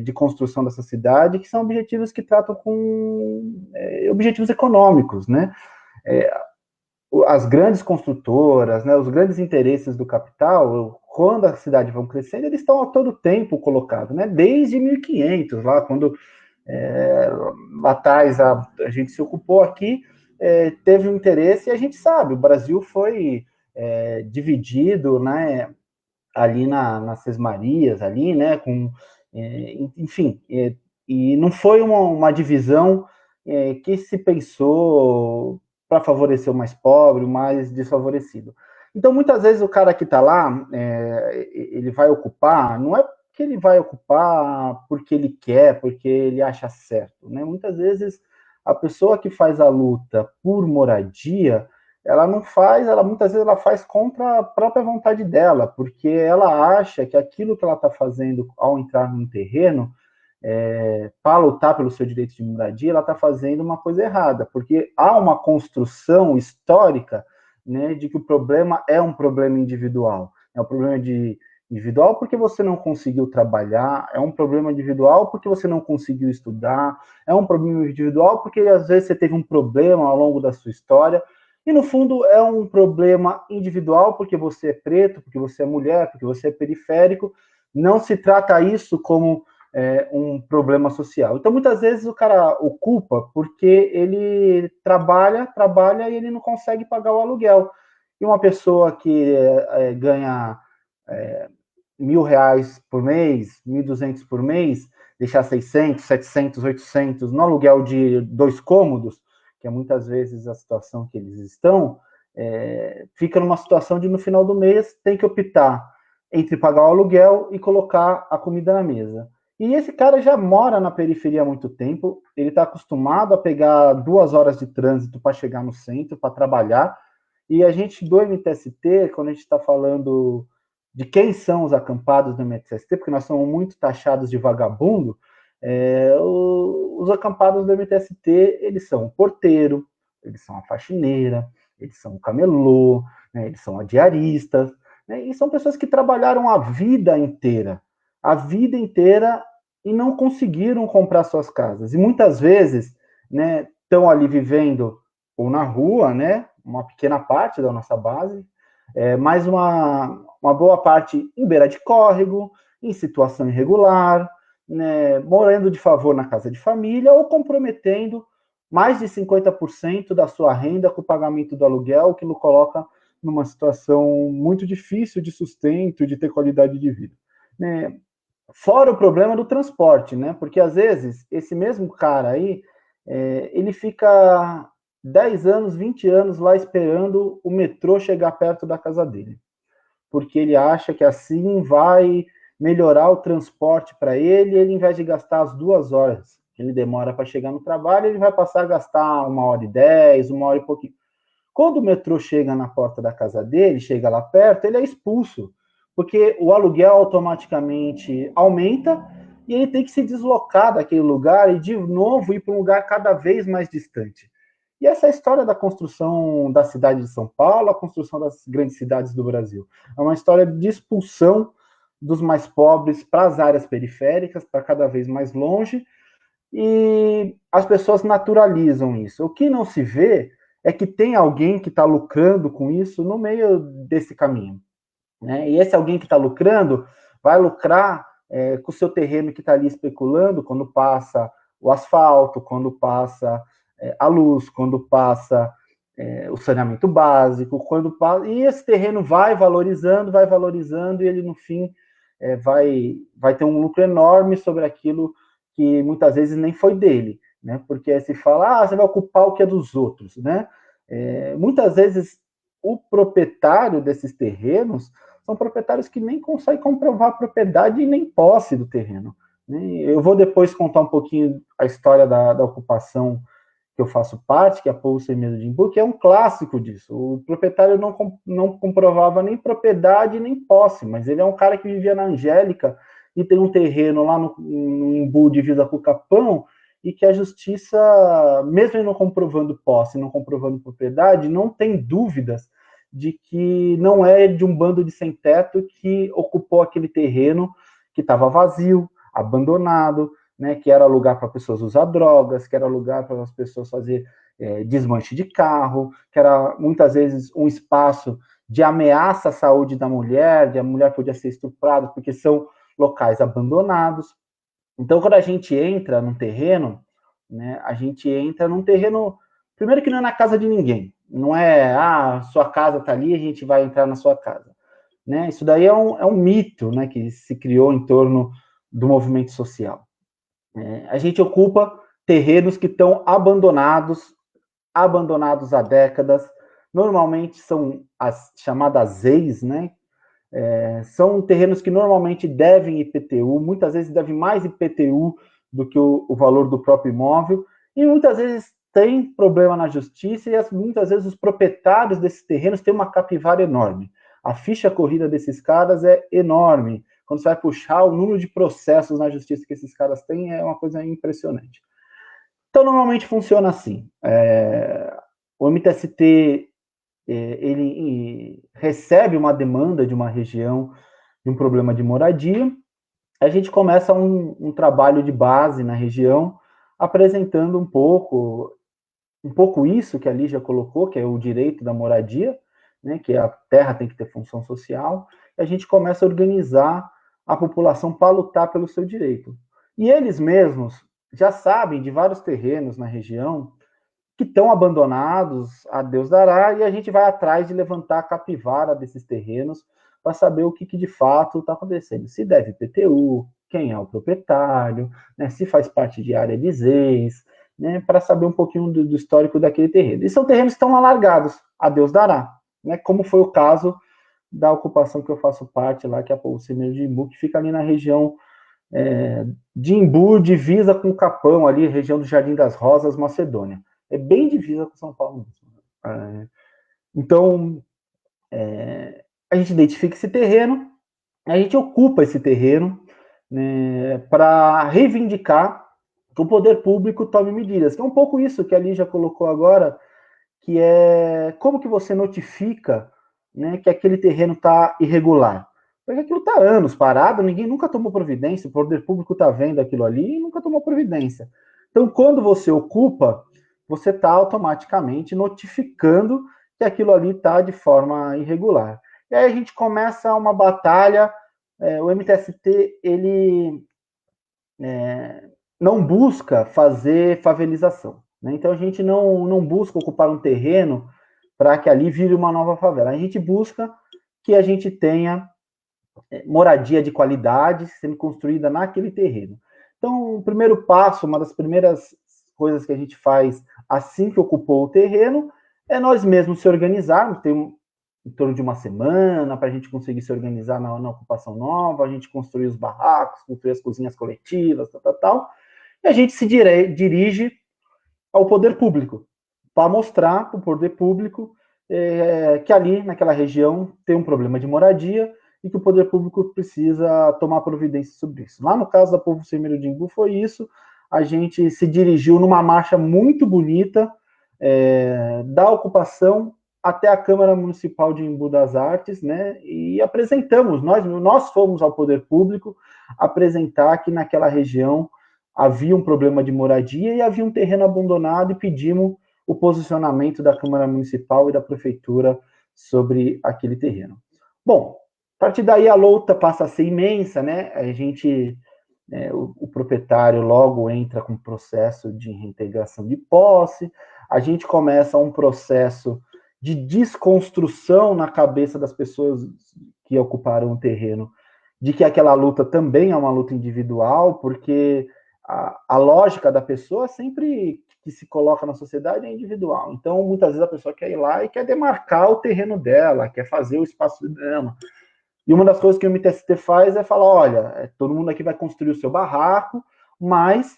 de construção dessa cidade, que são objetivos que tratam com objetivos econômicos, né? As grandes construtoras, né, os grandes interesses do capital, quando a cidade vão crescendo, eles estão a todo tempo colocados, né? Desde 1500, lá quando lá atrás a gente se ocupou aqui, teve um interesse, e a gente sabe, o Brasil foi dividido, né, ali nas Sesmarias, ali, né, enfim, e não foi uma divisão que se pensou para favorecer o mais pobre, o mais desfavorecido. Então, muitas vezes o cara que está lá, ele vai ocupar, não é que ele vai ocupar porque ele quer, porque ele acha certo, né? Muitas vezes a pessoa que faz a luta por moradia, ela não faz, muitas vezes ela faz contra a própria vontade dela, porque ela acha que aquilo que ela está fazendo ao entrar num terreno, para lutar pelo seu direito de moradia, ela está fazendo uma coisa errada, porque há uma construção histórica, né, de que o problema é um problema individual. É um problema individual porque você não conseguiu trabalhar, é um problema individual porque você não conseguiu estudar, é um problema individual porque às vezes você teve um problema ao longo da sua história, e no fundo é um problema individual porque você é preto, porque você é mulher, porque você é periférico. Não se trata isso como um problema social. Então, muitas vezes o cara ocupa porque ele trabalha e ele não consegue pagar o aluguel. E uma pessoa que ganha R$1.000 por mês, 1.200 por mês, deixar 600, 700, 800 no aluguel de 2 cômodos, que é muitas vezes a situação que eles estão, fica numa situação de no final do mês tem que optar entre pagar o aluguel e colocar a comida na mesa. E esse cara já mora na periferia há muito tempo, ele está acostumado a pegar 2 horas de trânsito para chegar no centro, para trabalhar, e a gente do MTST, quando a gente está falando de quem são os acampados do MTST, porque nós somos muito taxados de vagabundo, Os acampados do MTST, eles são o porteiro, eles são a faxineira, eles são o camelô, né, eles são a diaristas, né, e são pessoas que trabalharam a vida inteira, e não conseguiram comprar suas casas. E muitas vezes, né, estão ali vivendo ou na rua, né, uma pequena parte da nossa base, mas uma boa parte em beira de córrego, em situação irregular, né, morando de favor na casa de família ou comprometendo mais de 50% da sua renda com o pagamento do aluguel, que nos coloca numa situação muito difícil de sustento, de ter qualidade de vida. Né? Fora o problema do transporte, né? Porque às vezes esse mesmo cara aí, ele fica 10 anos, 20 anos lá esperando o metrô chegar perto da casa dele, porque ele acha que assim vai melhorar o transporte para ele, em vez de gastar as 2 horas que ele demora para chegar no trabalho, ele vai passar a gastar 1h10, 1 hora e pouquinho. Quando o metrô chega na porta da casa dele, chega lá perto, ele é expulso, porque o aluguel automaticamente aumenta e ele tem que se deslocar daquele lugar e, de novo, ir para um lugar cada vez mais distante. E essa é a história da construção da cidade de São Paulo, a construção das grandes cidades do Brasil. É uma história de expulsão dos mais pobres para as áreas periféricas, para cada vez mais longe, e as pessoas naturalizam isso. O que não se vê é que tem alguém que está lucrando com isso no meio desse caminho. Né? E esse alguém que está lucrando vai lucrar com o seu terreno que está ali especulando quando passa o asfalto, quando passa a luz, quando passa o saneamento básico, e esse terreno vai valorizando, e ele no fim vai ter um lucro enorme sobre aquilo que muitas vezes nem foi dele, né? Porque se fala, você vai ocupar o que é dos outros, né? Muitas vezes o proprietário desses terrenos são proprietários que nem conseguem comprovar a propriedade e nem posse do terreno. Né? Eu vou depois contar um pouquinho a história da ocupação que eu faço parte, que é a Povo Sem Medo de Imbu, que é um clássico disso. O proprietário não comprovava nem propriedade nem posse, mas ele é um cara que vivia na Angélica e tem um terreno lá no Imbu, divisa com o Capão, e que a justiça, mesmo ele não comprovando posse, não comprovando propriedade, não tem dúvidas de que não é de um bando de sem-teto que ocupou aquele terreno que estava vazio, abandonado, né, que era lugar para pessoas usar drogas, que era lugar para as pessoas fazer desmanche de carro, que era muitas vezes um espaço de ameaça à saúde da mulher, de a mulher podia ser estuprada, porque são locais abandonados. Então, quando a gente entra num terreno, né, a gente entra num terreno, primeiro que não é na casa de ninguém, não é, sua casa está ali, a gente vai entrar na sua casa. Né? Isso daí é um mito, né, que se criou em torno do movimento social. A gente ocupa terrenos que estão abandonados há décadas, normalmente são as chamadas EIs, né? São terrenos que normalmente devem IPTU, muitas vezes devem mais IPTU do que o valor do próprio imóvel, e muitas vezes tem problema na justiça, e muitas vezes os proprietários desses terrenos têm uma capivara enorme. A ficha corrida desses caras é enorme. Quando você vai puxar o número de processos na justiça que esses caras têm, é uma coisa impressionante. Então, normalmente funciona assim. O MTST ele recebe uma demanda de uma região, de um problema de moradia, a gente começa um trabalho de base na região, apresentando um pouco isso que a Lígia colocou, que é o direito da moradia, né, que a terra tem que ter função social, e a gente começa a organizar a população para lutar pelo seu direito. E eles mesmos já sabem de vários terrenos na região que estão abandonados, a Deus dará, e a gente vai atrás de levantar a capivara desses terrenos para saber o que de fato está acontecendo. Se deve IPTU, quem é o proprietário, né, se faz parte de área de ZEIS, né, para saber um pouquinho do histórico daquele terreno. E são terrenos que estão alargados, a Deus dará, né, como foi o caso da ocupação que eu faço parte lá, que é a Povo Sem Medo de Imbu, que fica ali na região de Imbu, divisa com o Capão, ali, região do Jardim das Rosas, Macedônia. É bem divisa com São Paulo mesmo. Então, a gente identifica esse terreno, a gente ocupa esse terreno, né, para reivindicar que o poder público tome medidas, que é um pouco isso que a Lígia colocou agora, que é como que você notifica, né, que aquele terreno está irregular. Porque aquilo está anos parado, ninguém nunca tomou providência, o poder público está vendo aquilo ali e nunca tomou providência. Então, quando você ocupa, você está automaticamente notificando que aquilo ali está de forma irregular. E aí a gente começa uma batalha, o MTST, ele não busca fazer favelização, né? Então a gente não busca ocupar um terreno para que ali vire uma nova favela. A gente busca que a gente tenha moradia de qualidade sendo construída naquele terreno. Então, o primeiro passo, uma das primeiras coisas que a gente faz assim que ocupou o terreno, é nós mesmos se organizarmos, tem em torno de uma semana para a gente conseguir se organizar na ocupação nova, a gente construir os barracos, construir as cozinhas coletivas, tal. E a gente se dirige ao poder público, para mostrar para o poder público que ali, naquela região, tem um problema de moradia e que o poder público precisa tomar providência sobre isso. Lá no caso da Povo Sem Medo de Embu foi isso, a gente se dirigiu numa marcha muito bonita da ocupação até a Câmara Municipal de Embu das Artes, né, e apresentamos, nós fomos ao poder público apresentar que naquela região havia um problema de moradia e havia um terreno abandonado e pedimos o posicionamento da Câmara Municipal e da Prefeitura sobre aquele terreno. Bom, a partir daí a luta passa a ser imensa, né? A gente, o proprietário logo entra com processo de reintegração de posse, a gente começa um processo de desconstrução na cabeça das pessoas que ocuparam o terreno, de que aquela luta também é uma luta individual, porque a lógica da pessoa sempre que se coloca na sociedade é individual. Então, muitas vezes a pessoa quer ir lá e quer demarcar o terreno dela, quer fazer o espaço dela. E uma das coisas que o MTST faz é falar, olha, todo mundo aqui vai construir o seu barraco, mas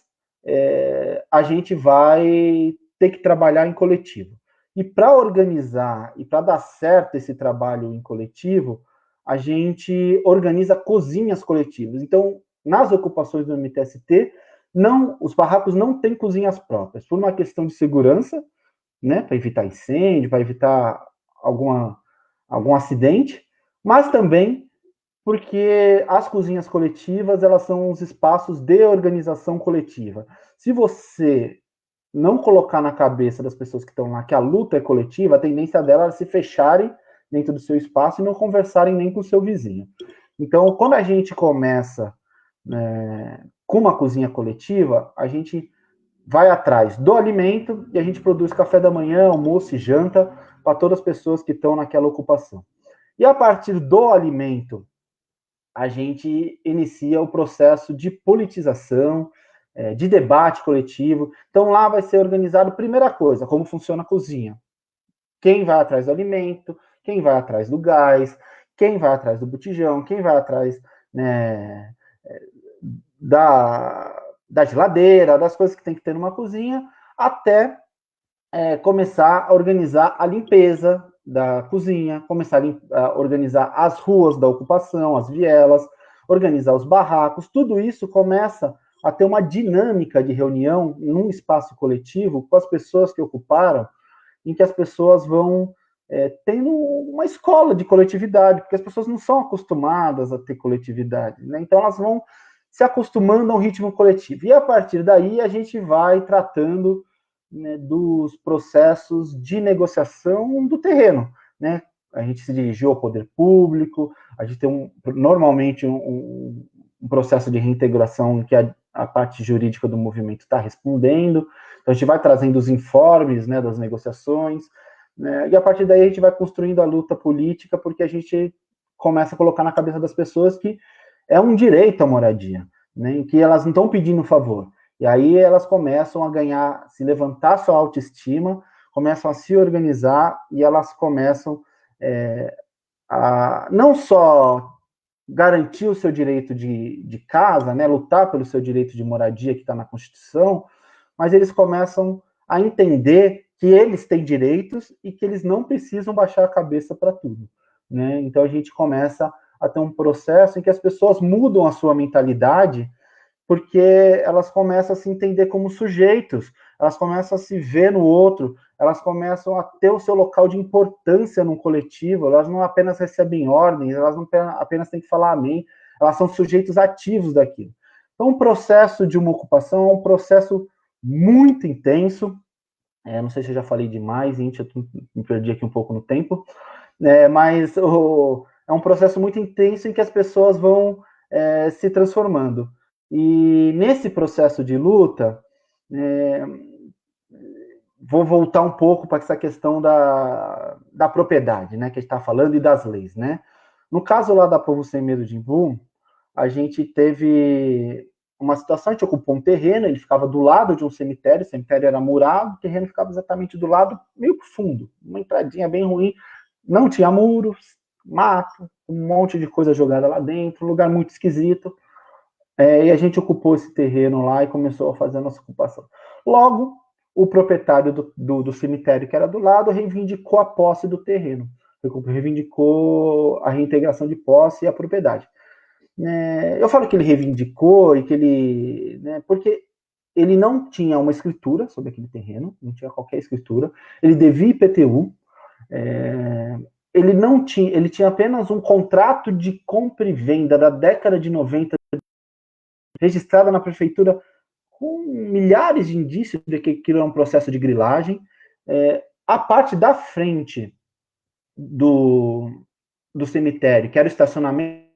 a gente vai ter que trabalhar em coletivo. E para organizar e para dar certo esse trabalho em coletivo, a gente organiza cozinhas coletivas. Então, nas ocupações do MTST, os barracos não têm cozinhas próprias, por uma questão de segurança, né, para evitar incêndio, para evitar algum acidente, mas também porque as cozinhas coletivas, elas são os espaços de organização coletiva. Se você não colocar na cabeça das pessoas que estão lá que a luta é coletiva, a tendência delas é se fecharem dentro do seu espaço e não conversarem nem com o seu vizinho. Então, quando a gente começa com uma cozinha coletiva, a gente vai atrás do alimento e a gente produz café da manhã, almoço e janta para todas as pessoas que estão naquela ocupação. E a partir do alimento, a gente inicia o processo de politização, de debate coletivo. Então, lá vai ser organizado, primeira coisa, como funciona a cozinha. Quem vai atrás do alimento, quem vai atrás do gás, quem vai atrás do botijão, quem vai atrás, né, da geladeira, das coisas que tem que ter numa cozinha, até começar a organizar a limpeza da cozinha, começar a organizar as ruas da ocupação, as vielas, organizar os barracos, tudo isso começa a ter uma dinâmica de reunião num espaço coletivo com as pessoas que ocuparam, em que as pessoas vão tendo uma escola de coletividade, porque as pessoas não são acostumadas a ter coletividade, né? Então elas vão se acostumando a um ritmo coletivo. E a partir daí a gente vai tratando, né, dos processos de negociação do terreno, né? A gente se dirigiu ao poder público, a gente tem normalmente um processo de reintegração que a parte jurídica do movimento está respondendo, então a gente vai trazendo os informes, né, das negociações, né, e a partir daí a gente vai construindo a luta política, porque a gente começa a colocar na cabeça das pessoas que é um direito à moradia, né, em que elas não estão pedindo favor. E aí elas começam a ganhar, se levantar sua autoestima, começam a se organizar e elas começam a não só garantir o seu direito de casa, né, lutar pelo seu direito de moradia que está na Constituição, mas eles começam a entender que eles têm direitos e que eles não precisam baixar a cabeça para tudo, né? Então a gente começa a ter um processo em que as pessoas mudam a sua mentalidade, porque elas começam a se entender como sujeitos, elas começam a se ver no outro, elas começam a ter o seu local de importância no coletivo, elas não apenas recebem ordens, elas não apenas têm que falar amém, elas são sujeitos ativos daquilo. Então, o processo de uma ocupação é um processo muito intenso, não sei se eu já falei demais, gente, eu me perdi aqui um pouco no tempo, mas é um processo muito intenso em que as pessoas vão se transformando. E nesse processo de luta, vou voltar um pouco para essa questão da propriedade, né, que a gente está falando, e das leis, né? No caso lá da Povo Sem Medo de Imbu, a gente teve uma situação, a gente ocupou um terreno, ele ficava do lado de um cemitério, o cemitério era murado, o terreno ficava exatamente do lado, meio fundo, uma entradinha bem ruim, não tinha muros, mato, um monte de coisa jogada lá dentro, um lugar muito esquisito, e a gente ocupou esse terreno lá e começou a fazer a nossa ocupação. Logo, o proprietário do cemitério que era do lado reivindicou a posse do terreno, reivindicou a reintegração de posse e a propriedade. Eu falo que ele reivindicou e que ele, porque ele não tinha uma escritura sobre aquele terreno, não tinha qualquer escritura, ele devia IPTU, ele não tinha, ele tinha apenas um contrato de compra e venda da década de 90 registrado na prefeitura com milhares de indícios de que aquilo é um processo de grilagem. A parte da frente do cemitério, que era o estacionamento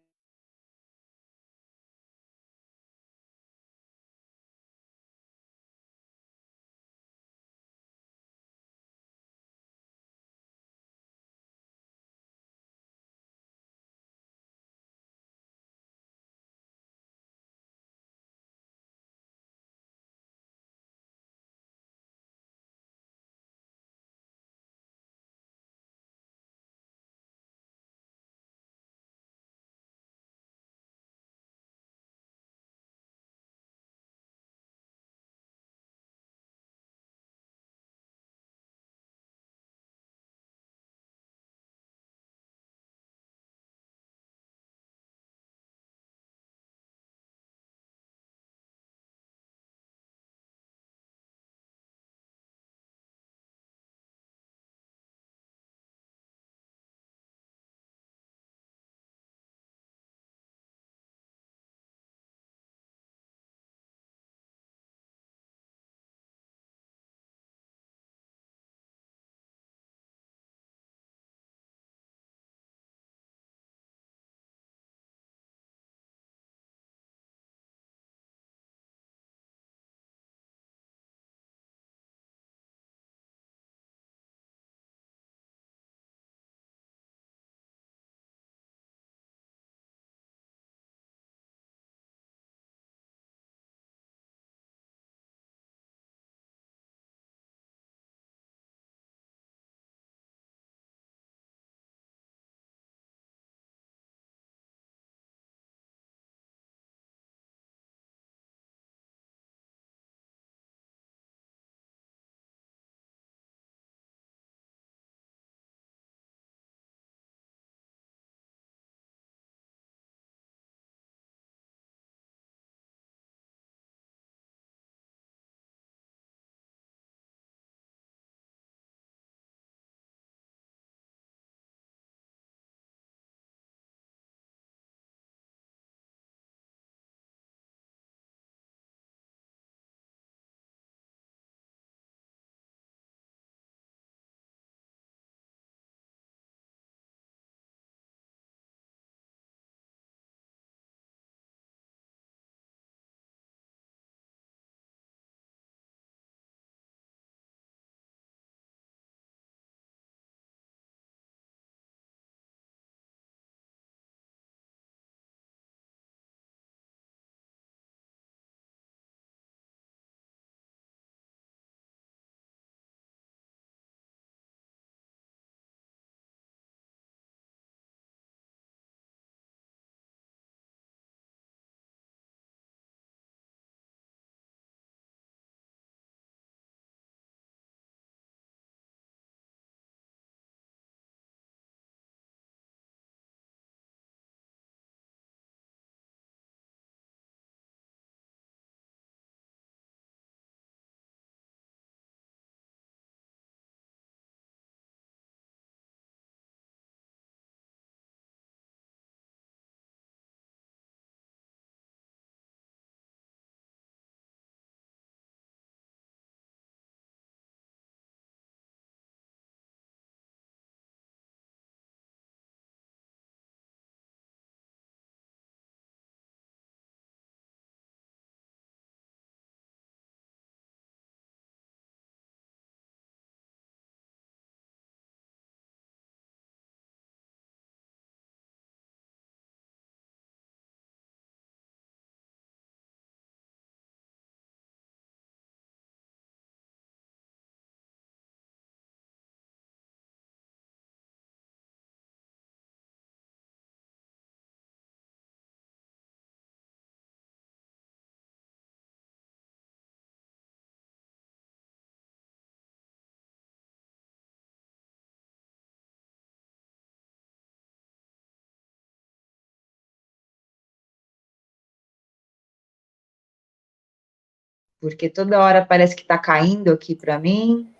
porque toda hora parece que está caindo aqui para mim.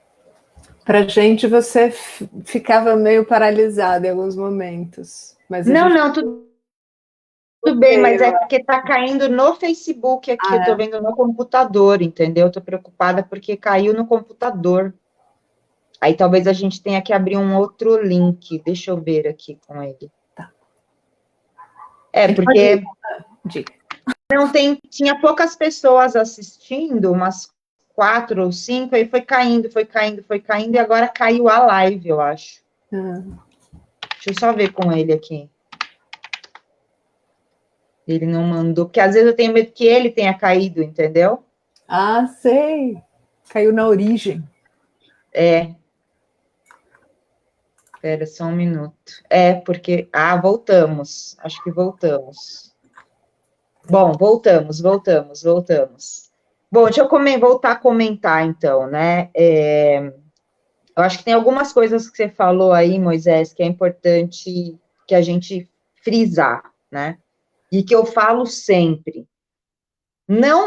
Para gente, você ficava meio paralisada em alguns momentos. Mas não, tudo bem, mas é porque está caindo no Facebook aqui, eu estou vendo no computador, entendeu? Estou preocupada porque caiu no computador. Aí talvez a gente tenha que abrir um outro link. Deixa eu ver aqui com ele. Tá. Porque não tinha poucas pessoas assistindo, umas 4 ou 5, aí foi caindo, e agora caiu a live, eu acho. Deixa eu só ver com ele aqui. Ele não mandou, porque às vezes eu tenho medo que ele tenha caído, entendeu? Ah, sei. Caiu na origem. Espera só um minuto. Porque... voltamos. Acho que voltamos. Bom, voltamos. Bom, deixa eu voltar a comentar, então, né? Eu acho que tem algumas coisas que você falou aí, Moisés, que é importante que a gente frisar, né? E que eu falo sempre.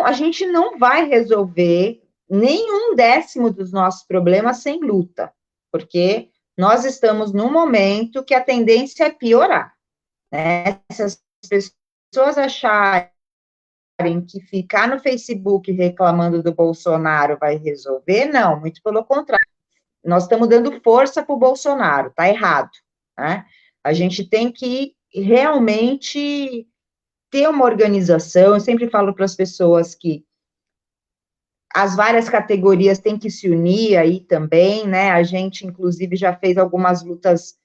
A gente não vai resolver nenhum 10º dos nossos problemas sem luta, porque nós estamos num momento que a tendência é piorar, né? Se as pessoas acharem que ficar no Facebook reclamando do Bolsonaro vai resolver, não, muito pelo contrário. Nós estamos dando força para o Bolsonaro, tá errado, né? A gente tem que realmente ter uma organização. Eu sempre falo para as pessoas que as várias categorias têm que se unir aí também, né? A gente, inclusive, já fez algumas lutas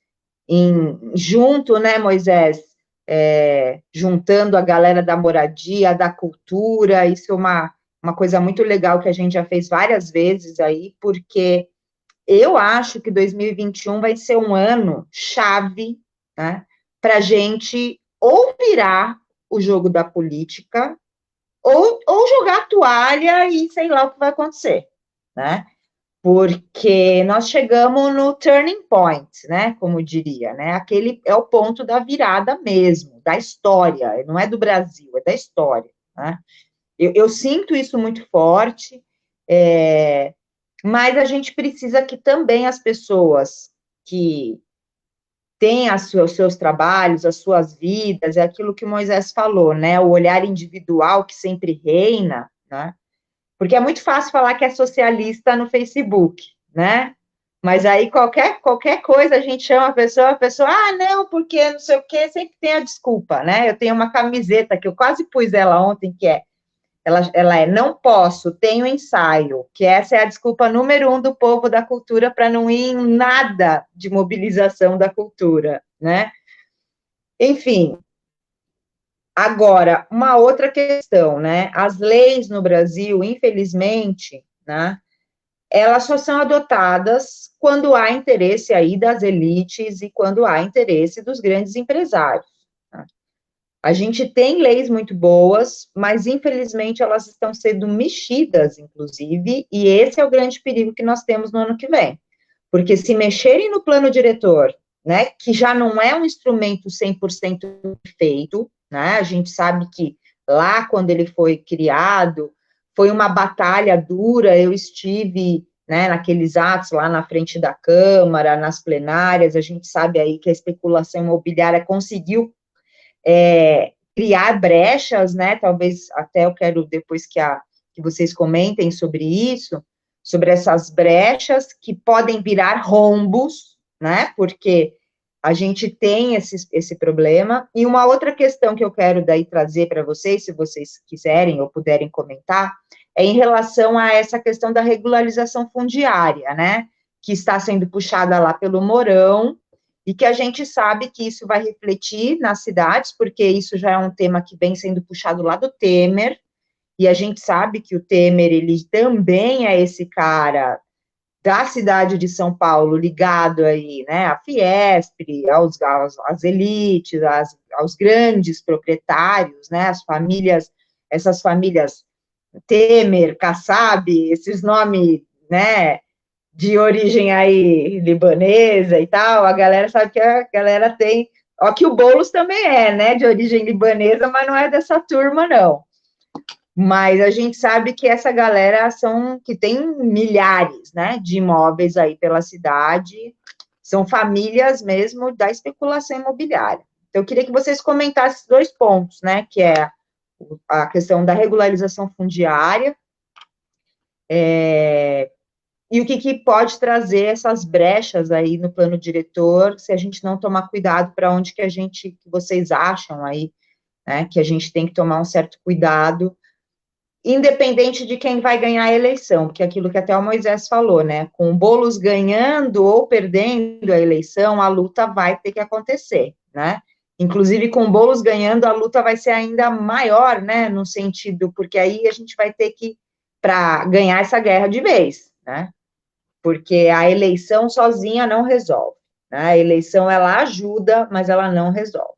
junto, né, Moisés? Juntando a galera da moradia, da cultura, isso é uma coisa muito legal que a gente já fez várias vezes aí, porque eu acho que 2021 vai ser um ano chave, né, para a gente ou virar o jogo da política, ou jogar a toalha e sei lá o que vai acontecer, né? Porque nós chegamos no turning point, né? Como diria, né? Aquele é o ponto da virada mesmo, da história, não é do Brasil, é da história, né? Eu sinto isso muito forte, mas a gente precisa que também as pessoas que têm os seus trabalhos, as suas vidas, é aquilo que Moisés falou, né? O olhar individual que sempre reina, né? Porque é muito fácil falar que é socialista no Facebook, né? Mas aí qualquer coisa a gente chama a pessoa, não, porque não sei o quê, sempre tem a desculpa, né? Eu tenho uma camiseta que eu quase pus ela ontem, que ela é não posso, tenho ensaio, que essa é a desculpa número 1 do povo da cultura para não ir em nada de mobilização da cultura, né? Enfim. Agora, uma outra questão, né? As leis no Brasil, infelizmente, né? Elas só são adotadas quando há interesse aí das elites e quando há interesse dos grandes empresários. Tá? A gente tem leis muito boas, mas infelizmente elas estão sendo mexidas, inclusive, e esse é o grande perigo que nós temos no ano que vem. Porque se mexerem no plano diretor, né, que já não é um instrumento 100% feito, né, a gente sabe que lá quando ele foi criado, foi uma batalha dura, eu estive, né, naqueles atos lá na frente da Câmara, nas plenárias, a gente sabe aí que a especulação imobiliária conseguiu criar brechas, né, talvez até eu quero depois que vocês comentem sobre isso, sobre essas brechas que podem virar rombos, né, porque a gente tem esse problema. E uma outra questão que eu quero daí trazer para vocês, se vocês quiserem ou puderem comentar, é em relação a essa questão da regularização fundiária, né, que está sendo puxada lá pelo Mourão, e que a gente sabe que isso vai refletir nas cidades, porque isso já é um tema que vem sendo puxado lá do Temer, e a gente sabe que o Temer, ele também é esse cara da cidade de São Paulo, ligado aí, né, à Fiesp, às elites, aos grandes proprietários, né, essas famílias Temer, Kassab, esses nomes, né, de origem aí libanesa e tal, a galera sabe que a galera tem, ó, que o Boulos também é, né, de origem libanesa, mas não é dessa turma, não. Mas a gente sabe que essa galera que tem milhares, né, de imóveis aí pela cidade, são famílias mesmo da especulação imobiliária. Então, eu queria que vocês comentassem 2 pontos, né, que é a questão da regularização fundiária, e o que pode trazer essas brechas aí no plano diretor, se a gente não tomar cuidado para onde que vocês acham aí, né, que a gente tem que tomar um certo cuidado, independente de quem vai ganhar a eleição, porque aquilo que até o Moisés falou, né, com o Boulos ganhando ou perdendo a eleição, a luta vai ter que acontecer, né, inclusive com o Boulos ganhando, a luta vai ser ainda maior, né, no sentido, porque aí a gente vai ter que, para ganhar essa guerra de vez, né, porque a eleição sozinha não resolve, né, a eleição, ela ajuda, mas ela não resolve,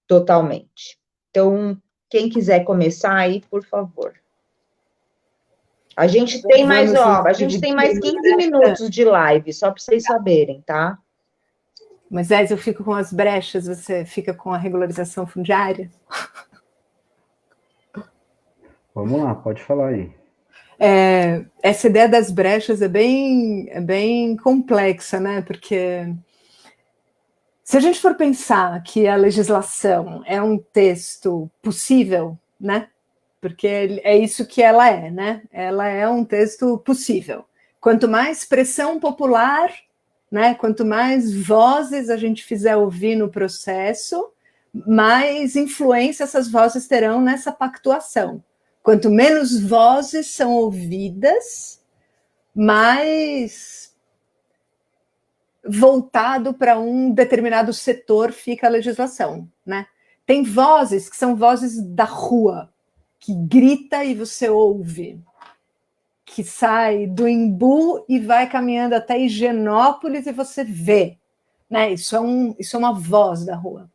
totalmente. Então, quem quiser começar aí, por favor. A gente tem mais 15 minutos de live, só para vocês saberem, tá? Moisés, eu fico com as brechas, você fica com a regularização fundiária? Vamos lá, pode falar aí. Essa ideia das brechas é bem complexa, né? Porque se a gente for pensar que a legislação é um texto possível, né? Porque é isso que ela é, né? Ela é um texto possível. Quanto mais pressão popular, né? Quanto mais vozes a gente fizer ouvir no processo, mais influência essas vozes terão nessa pactuação. Quanto menos vozes são ouvidas, mais voltado para um determinado setor fica a legislação, né? Tem vozes que são vozes da rua, que grita e você ouve, que sai do Embu e vai caminhando até Higienópolis e você vê, né? Isso é uma voz da rua.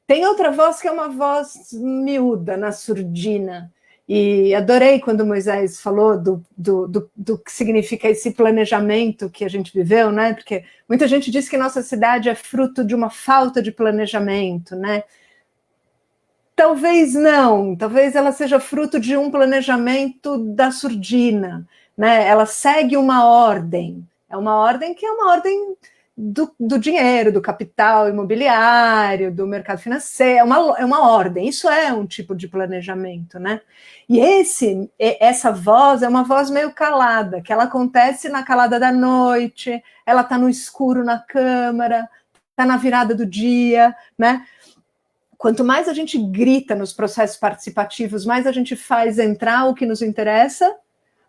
Tem outra voz que é uma voz miúda, na surdina, e adorei quando o Moisés falou do que significa esse planejamento que a gente viveu, né? Porque muita gente diz que nossa cidade é fruto de uma falta de planejamento, né? Talvez não, talvez ela seja fruto de um planejamento da surdina, né? Ela segue uma ordem, é uma ordem que é uma ordem do dinheiro, do capital imobiliário, do mercado financeiro, é uma ordem, isso é um tipo de planejamento, né? E essa voz é uma voz meio calada, que ela acontece na calada da noite, ela está no escuro na Câmara, está na virada do dia, né? Quanto mais a gente grita nos processos participativos, mais a gente faz entrar o que nos interessa,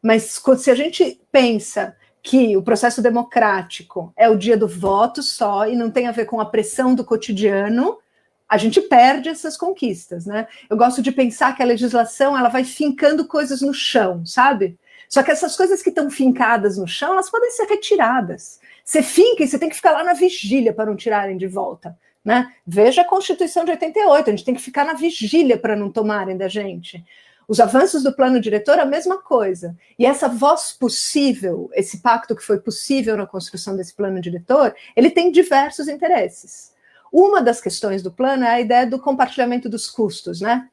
mas se a gente pensa que o processo democrático é o dia do voto só e não tem a ver com a pressão do cotidiano, a gente perde essas conquistas, né? Eu gosto de pensar que a legislação ela vai fincando coisas no chão, sabe? Só que essas coisas que estão fincadas no chão, elas podem ser retiradas. Você finca e você tem que ficar lá na vigília para não tirarem de volta. Né? Veja a Constituição de 88, a gente tem que ficar na vigília para não tomarem da gente. Os avanços do plano diretor, a mesma coisa. E essa voz possível, esse pacto que foi possível na construção desse plano diretor, ele tem diversos interesses. Uma das questões do plano é a ideia do compartilhamento dos custos, né?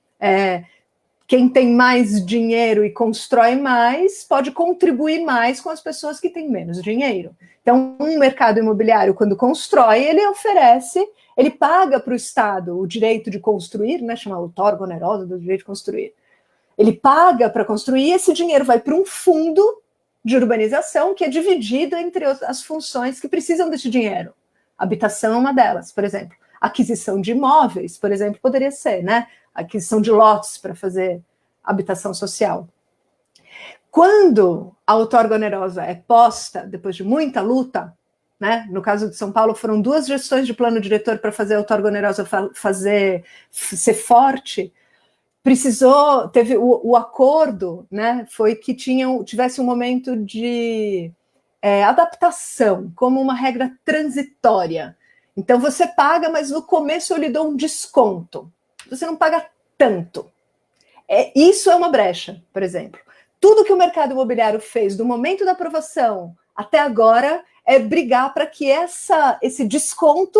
Quem tem mais dinheiro e constrói mais pode contribuir mais com as pessoas que têm menos dinheiro. Então, um mercado imobiliário, quando constrói, ele oferece, ele paga para o Estado o direito de construir, né, chama outorga onerosa do direito de construir. Ele paga para construir e esse dinheiro vai para um fundo de urbanização que é dividido entre as funções que precisam desse dinheiro. Habitação é uma delas, por exemplo. Aquisição de imóveis, por exemplo, poderia ser, né? Aquisição de lotes para fazer habitação social. Quando a outorga onerosa é posta, depois de muita luta, né? No caso de São Paulo, foram 2 gestões de plano diretor para fazer a outorga onerosa ser forte, teve o acordo, né? Foi que tivesse um momento de adaptação, como uma regra transitória. Então, você paga, mas no começo eu lhe dou um desconto. Você não paga tanto. Isso é uma brecha, por exemplo. Tudo que o mercado imobiliário fez do momento da aprovação até agora é brigar para que esse desconto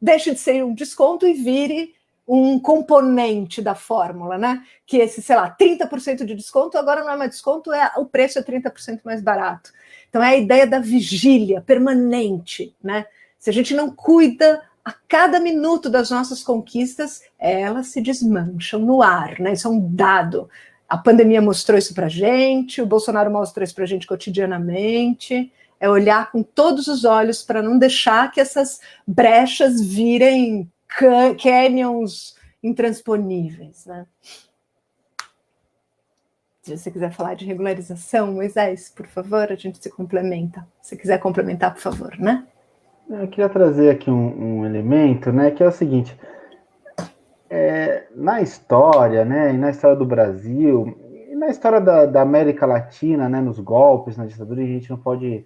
deixe de ser um desconto e vire um componente da fórmula, né? Que esse, sei lá, 30% de desconto agora não é mais desconto, o preço é 30% mais barato. Então é a ideia da vigília permanente, né? Se a gente não cuida a cada minuto das nossas conquistas, elas se desmancham no ar, né? Isso é um dado. A pandemia mostrou isso para a gente, o Bolsonaro mostrou isso para a gente cotidianamente. É olhar com todos os olhos para não deixar que essas brechas virem canyons intransponíveis, né? Se você quiser falar de regularização, Moisés, por favor, a gente se complementa. Se quiser complementar, por favor, né? Eu queria trazer aqui um elemento, né, que é o seguinte, na história, né, e na história do Brasil, e na história da América Latina, né, nos golpes, na ditadura, a gente não pode,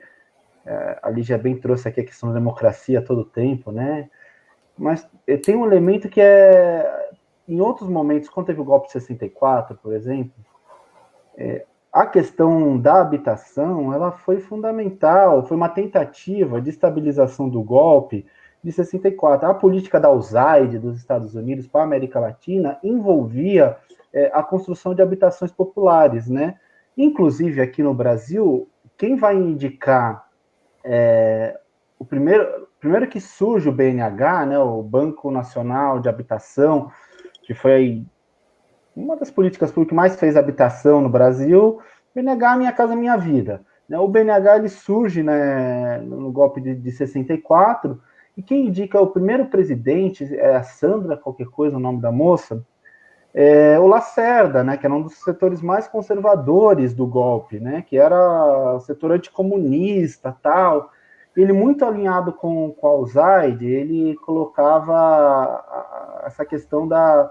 a Lígia bem trouxe aqui a questão da democracia a todo tempo, né, mas tem um elemento que em outros momentos, quando teve o golpe de 64, por exemplo, a questão da habitação, ela foi fundamental, foi uma tentativa de estabilização do golpe de 64. A política da USAID dos Estados Unidos para a América Latina envolvia a construção de habitações populares, né? Inclusive, aqui no Brasil, quem vai indicar o primeiro que surge o BNH, né, o Banco Nacional de Habitação, que foi uma das políticas públicas que mais fez habitação no Brasil, BNH Minha Casa Minha Vida. O BNH ele surge, né, no golpe de 64, e quem indica o primeiro presidente, a Sandra, qualquer coisa, o nome da moça, o Lacerda, né, que era um dos setores mais conservadores do golpe, né, que era o setor anticomunista, tal. Ele, muito alinhado com a USAID, ele colocava essa questão da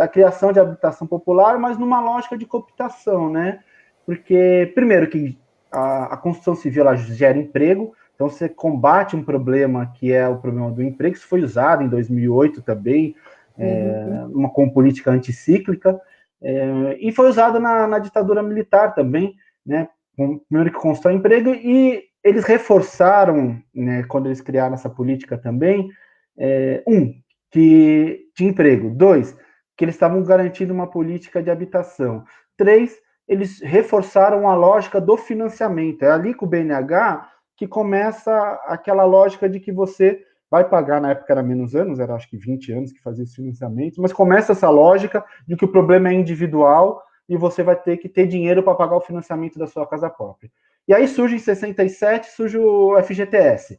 criação de habitação popular, mas numa lógica de cooptação, né? Porque, primeiro, que a construção civil ela gera emprego, então você combate um problema que é o problema do emprego, isso foi usado em 2008 também, com política anticíclica, e foi usado na ditadura militar também, né? Primeiro que constrói emprego, e eles reforçaram, né, quando eles criaram essa política também, que de emprego, 2, que eles estavam garantindo uma política de habitação. 3, eles reforçaram a lógica do financiamento. É ali com o BNH que começa aquela lógica de que você vai pagar, na época era menos anos, era acho que 20 anos que fazia esse financiamento, mas começa essa lógica de que o problema é individual e você vai ter que ter dinheiro para pagar o financiamento da sua casa própria. E aí surge em 67, surge o FGTS,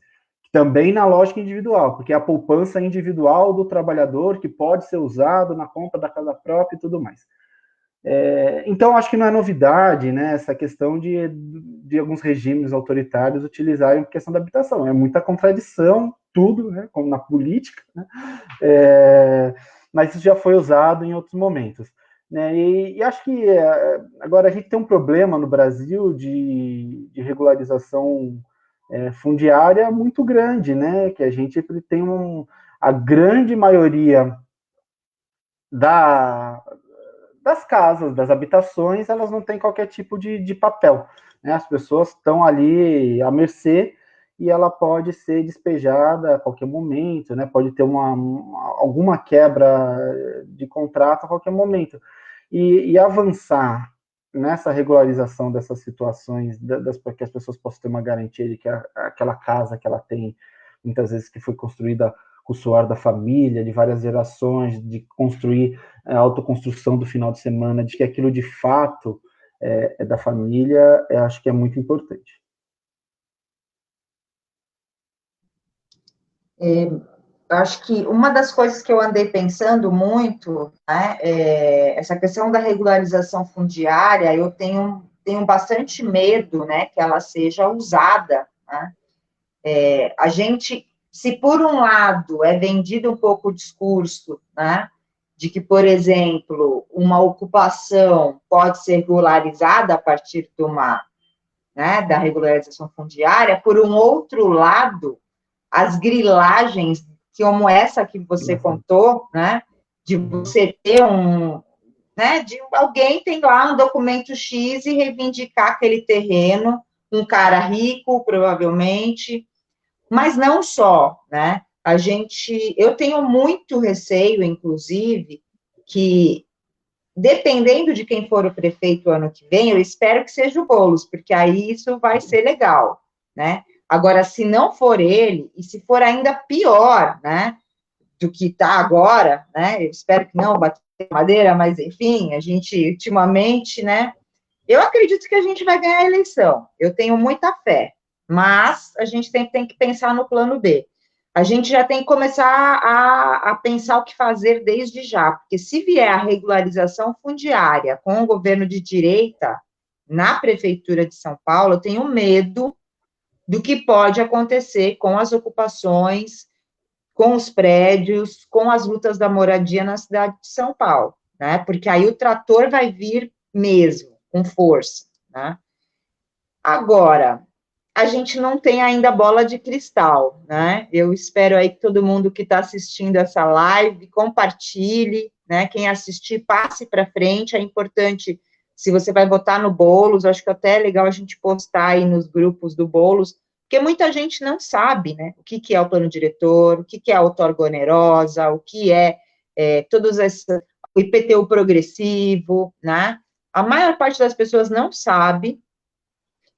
também na lógica individual, porque é a poupança individual do trabalhador que pode ser usado na compra da casa própria e tudo mais. Então, acho que não é novidade, né, essa questão de alguns regimes autoritários utilizarem a questão da habitação. É muita contradição, tudo, né, como na política, né, mas isso já foi usado em outros momentos. Né, e acho que agora a gente tem um problema no Brasil de regularização fundiária muito grande, né? Que a gente tem a grande maioria das casas, das habitações, elas não têm qualquer tipo de papel, né? As pessoas estão ali à mercê e ela pode ser despejada a qualquer momento, né? Pode ter alguma quebra de contrato a qualquer momento. E avançar nessa regularização dessas situações, para que as pessoas possam ter uma garantia de que aquela casa que ela tem, muitas vezes que foi construída com o suor da família, de várias gerações, de construir a autoconstrução do final de semana, de que aquilo de fato é da família, eu acho que é muito importante. Acho que uma das coisas que eu andei pensando muito, né, essa questão da regularização fundiária, eu tenho bastante medo, né, que ela seja usada, né? A gente, se por um lado é vendido um pouco o discurso, né, de que, por exemplo, uma ocupação pode ser regularizada a partir né, da regularização fundiária, por um outro lado, as grilagens, como essa que você contou, né, de você ter né, de alguém tem lá um documento X e reivindicar aquele terreno, um cara rico, provavelmente, mas não só, né, eu tenho muito receio, inclusive, que, dependendo de quem for o prefeito ano que vem, eu espero que seja o Boulos, porque aí isso vai ser legal, né? Agora, se não for ele, e se for ainda pior, né, do que está agora, né, eu espero que não, bater madeira, mas, enfim, a gente, ultimamente, né, eu acredito que a gente vai ganhar a eleição, eu tenho muita fé, mas a gente tem que pensar no plano B. A gente já tem que começar a pensar o que fazer desde já, porque se vier a regularização fundiária com o governo de direita na Prefeitura de São Paulo, eu tenho medo do que pode acontecer com as ocupações, com os prédios, com as lutas da moradia na cidade de São Paulo, né? Porque aí o trator vai vir mesmo, com força, né? Agora, a gente não tem ainda bola de cristal, né? Eu espero aí que todo mundo que está assistindo essa live compartilhe, né? Quem assistir, passe para frente. É importante, se você vai votar no Boulos, acho que até é legal a gente postar aí nos grupos do Boulos, porque muita gente não sabe, né? O que é o plano diretor, o que é a outorga onerosa, o que todos esses, o IPTU progressivo, né? A maior parte das pessoas não sabe.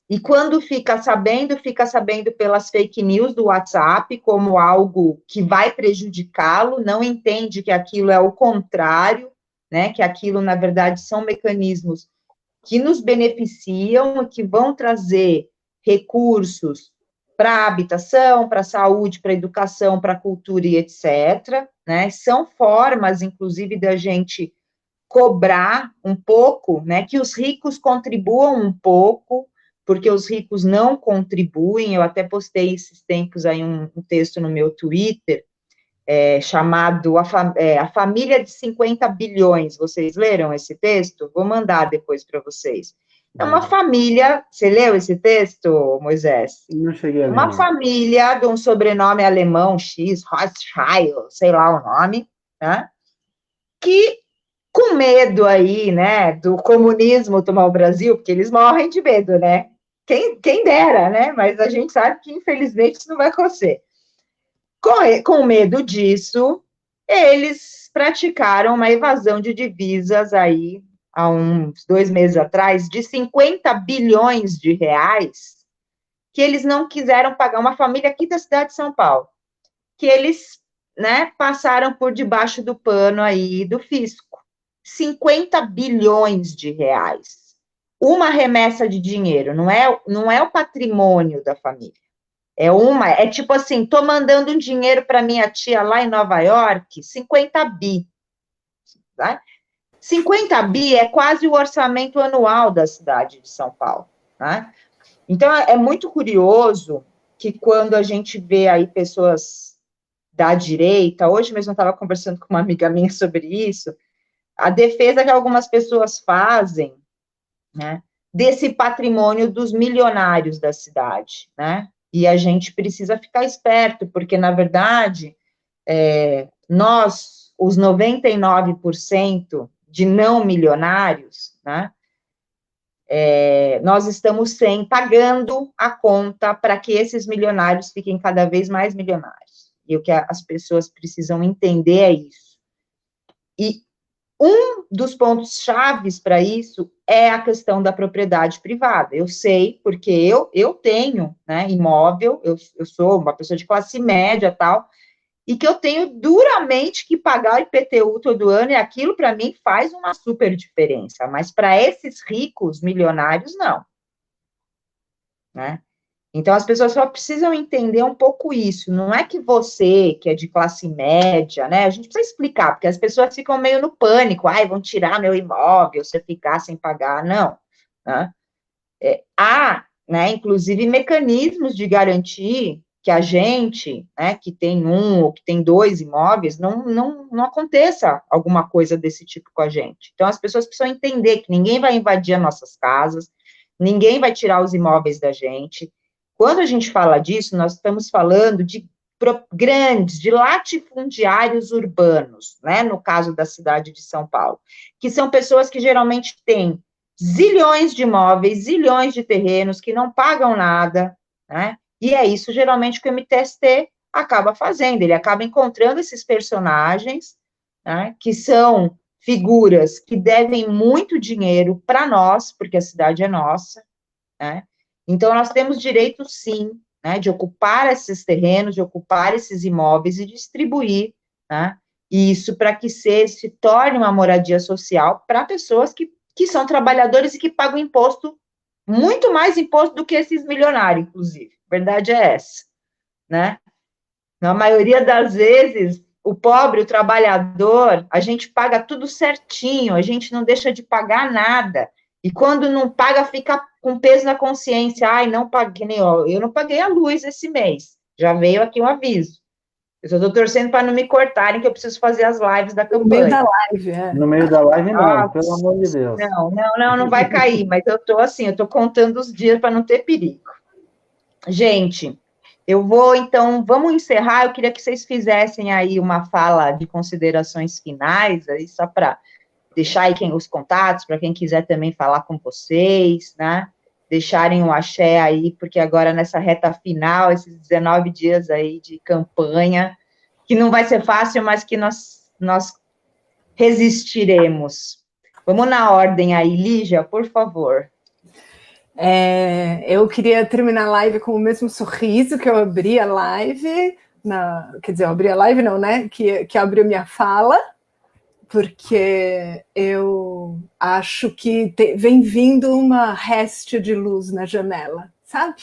E quando fica sabendo pelas fake news do WhatsApp, como algo que vai prejudicá-lo, não entende que aquilo é o contrário, né? Que aquilo, na verdade, são mecanismos que nos beneficiam, que vão trazer recursos para a habitação, para a saúde, para a educação, para a cultura e etc., né? São formas, inclusive, da gente cobrar um pouco, né? Que os ricos contribuam um pouco, porque os ricos não contribuem. Eu até postei esses tempos aí um texto no meu Twitter, chamado A Família de 50 Bilhões. Vocês leram esse texto? Vou mandar depois para vocês. É uma família, você leu esse texto, Moisés? Não cheguei a ler. Uma família de um sobrenome alemão, X, Rothschild, sei lá o nome, né? Que, com medo aí, né, do comunismo tomar o Brasil, porque eles morrem de medo, né? Quem dera, né? Mas a gente sabe que, infelizmente, isso não vai acontecer. Com medo disso, eles praticaram uma evasão de divisas aí, há uns 2 meses atrás, de 50 bilhões de reais, que eles não quiseram pagar, uma família aqui da cidade de São Paulo, que eles, né, passaram por debaixo do pano aí do fisco. 50 bilhões de reais. Uma remessa de dinheiro, não é o patrimônio da família. É tipo assim, tô mandando um dinheiro para minha tia lá em Nova York, 50 bi. Tá? 50 bi é quase o orçamento anual da cidade de São Paulo. Tá? Então, é muito curioso que quando a gente vê aí pessoas da direita, hoje mesmo eu estava conversando com uma amiga minha sobre isso, a defesa que algumas pessoas fazem, né, desse patrimônio dos milionários da cidade, né, e a gente precisa ficar esperto, porque, na verdade, nós, os 99% de não milionários, né, nós estamos pagando a conta para que esses milionários fiquem cada vez mais milionários, e o que as pessoas precisam entender é isso. E um dos pontos chaves para isso é a questão da propriedade privada. Eu sei, porque eu tenho, né, imóvel, eu sou uma pessoa de classe média, tal, e que eu tenho duramente que pagar o IPTU todo ano, e aquilo, para mim, faz uma super diferença, mas para esses ricos milionários, não. Né? Então, as pessoas só precisam entender um pouco isso. Não é que você, que é de classe média, né? A gente precisa explicar, porque as pessoas ficam meio no pânico. Ai, vão tirar meu imóvel se eu ficar sem pagar. Não. Né? Há, né, inclusive, mecanismos de garantir que a gente, né, que tem um ou que tem 2 imóveis, não aconteça alguma coisa desse tipo com a gente. Então, as pessoas precisam entender que ninguém vai invadir as nossas casas, ninguém vai tirar os imóveis da gente. Quando a gente fala disso, nós estamos falando de grandes, de latifundiários urbanos, né, no caso da cidade de São Paulo, que são pessoas que geralmente têm zilhões de imóveis, zilhões de terrenos, que não pagam nada, né, e é isso geralmente que o MTST acaba fazendo, ele acaba encontrando esses personagens, né, que são figuras que devem muito dinheiro para nós, porque a cidade é nossa, né? Então, nós temos direito, sim, né, de ocupar esses terrenos, de ocupar esses imóveis e distribuir, né, isso para que se torne uma moradia social para pessoas que são trabalhadores e que pagam imposto, muito mais imposto do que esses milionários, inclusive. A verdade é essa, né? Na maioria das vezes, o pobre, o trabalhador, a gente paga tudo certinho, a gente não deixa de pagar nada. E quando não paga, fica com peso na consciência. Ai, não paguei, nem ó, eu não paguei a luz esse mês. Já veio aqui um aviso. Eu só estou torcendo para não me cortarem, que eu preciso fazer as lives da No meio da campanha. live, é. No meio da live, não, Nossa, pelo amor de Deus. não vai cair, mas eu estou assim, eu estou contando os dias para não ter perigo. Gente, eu vou, então, vamos encerrar. Eu queria que vocês fizessem aí uma fala de considerações finais, aí só para deixar aí os contatos, para quem quiser também falar com vocês, né? Deixarem um axé aí, porque agora nessa reta final, esses 19 dias aí de campanha, que não vai ser fácil, mas que nós resistiremos. Vamos na ordem aí, Lígia, por favor. Eu queria terminar a live com o mesmo sorriso que eu abri a live, quer dizer, eu abri a live não, né? Que abriu minha fala, porque eu acho que vem vindo uma réstia de luz na janela, sabe?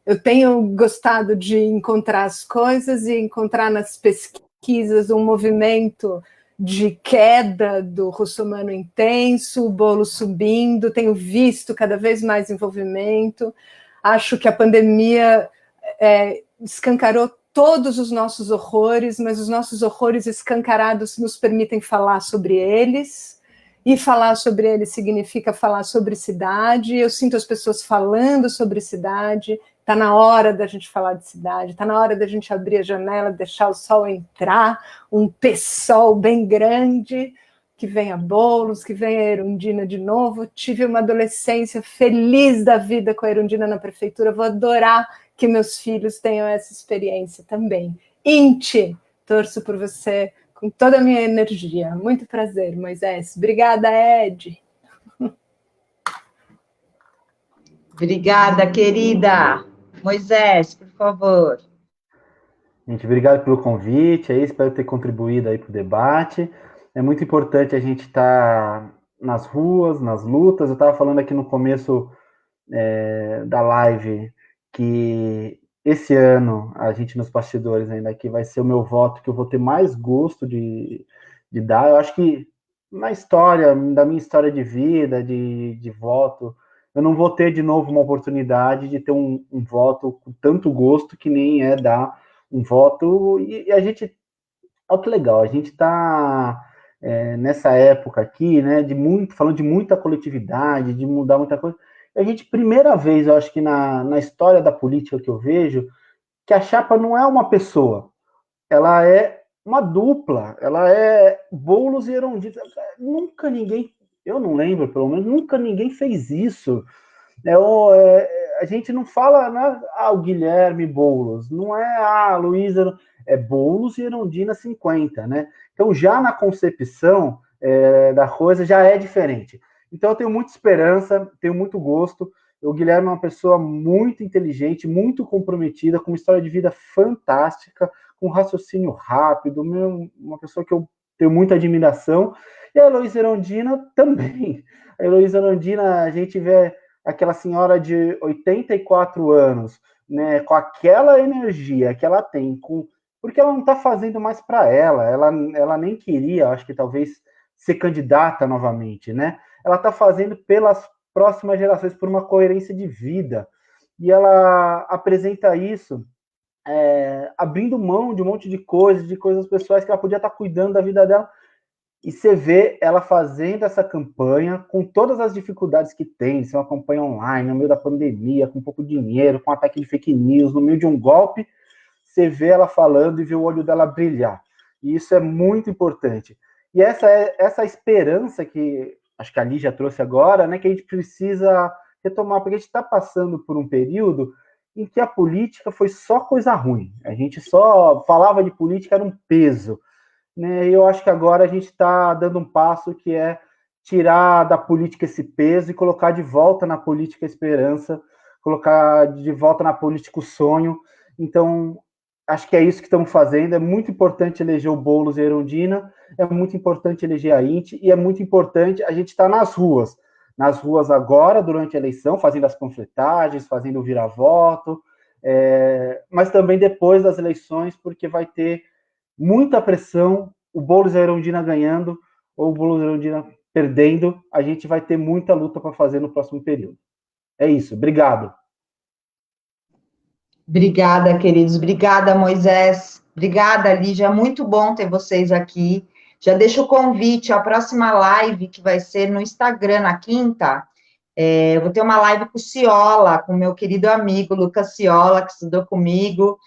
Eu tenho gostado de encontrar as coisas e encontrar nas pesquisas um movimento de queda do russomano intenso, o bolo subindo, tenho visto cada vez mais envolvimento. Acho que a pandemia escancarou todos os nossos horrores, mas os nossos horrores escancarados nos permitem falar sobre eles, e falar sobre eles significa falar sobre cidade. Eu sinto as pessoas falando sobre cidade. Está na hora da gente falar de cidade, está na hora da gente abrir a janela, deixar o sol entrar, um pê-sol bem grande, que venha bolos, que venha a Erundina de novo. Tive uma adolescência feliz da vida com a Erundina na prefeitura, vou adorar que meus filhos tenham essa experiência também. Inti, torço por você com toda a minha energia. Muito prazer, Moisés. Obrigada, Ed. Obrigada, querida. Moisés, por favor. Gente, obrigado pelo convite, aí, espero ter contribuído aí para o debate. É muito importante a gente estar nas ruas, nas lutas. Eu estava falando aqui no começo da live que esse ano, a gente nos bastidores ainda aqui, vai ser o meu voto que eu vou ter mais gosto de dar. Eu acho que na história, da minha história de vida, de voto, eu não vou ter de novo uma oportunidade de ter um voto com tanto gosto que nem é dar um voto. E a gente, olha que legal, a gente está nessa época aqui, né, falando de muita coletividade, de mudar muita coisa. A gente, primeira vez, eu acho que na história da política que eu vejo, que a chapa não é uma pessoa, ela é uma dupla, ela é Boulos e Erundina. Nunca ninguém, eu não lembro, pelo menos, nunca ninguém fez isso. A gente não fala, né, o Guilherme Boulos, não é a Luísa, é Boulos e Erundina 50, né? Então, já na concepção da coisa, já é diferente. Então, eu tenho muita esperança, tenho muito gosto. O Guilherme é uma pessoa muito inteligente, muito comprometida, com uma história de vida fantástica, com raciocínio rápido, uma pessoa que eu tenho muita admiração. E a Heloísa Erundina também. A Heloísa Erundina, a gente vê aquela senhora de 84 anos, né, com aquela energia que ela tem, porque ela não está fazendo mais para ela nem queria, acho que talvez, ser candidata novamente, né? Ela está fazendo pelas próximas gerações, por uma coerência de vida. E ela apresenta isso abrindo mão de um monte de coisas pessoais que ela podia estar cuidando da vida dela. E você vê ela fazendo essa campanha com todas as dificuldades que tem, de ser uma campanha online, no meio da pandemia, com pouco dinheiro, com ataque de fake news, no meio de um golpe, você vê ela falando e vê o olho dela brilhar. E isso é muito importante. E essa esperança que acho que a Lígia trouxe agora, né, que a gente precisa retomar, porque a gente está passando por um período em que a política foi só coisa ruim. A gente só falava de política, era um peso. Né? E eu acho que agora a gente está dando um passo que é tirar da política esse peso e colocar de volta na política a esperança, colocar de volta na política o sonho. Então, acho que é isso que estamos fazendo. É muito importante eleger o Boulos e a Erundina, é muito importante eleger a Inti, e é muito importante a gente estar nas ruas agora, durante a eleição, fazendo as panfletagens, fazendo o vira-voto, mas também depois das eleições, porque vai ter muita pressão, o Boulos e a Erundina ganhando, ou o Boulos e a Erundina perdendo, a gente vai ter muita luta para fazer no próximo período. É isso, obrigado. Obrigada, queridos. Obrigada, Moisés. Obrigada, Lígia. Muito bom ter vocês aqui. Já deixo o convite à próxima live, que vai ser no Instagram, na quinta. Eu vou ter uma live com o Ciola, com o meu querido amigo Lucas Ciola, que estudou comigo,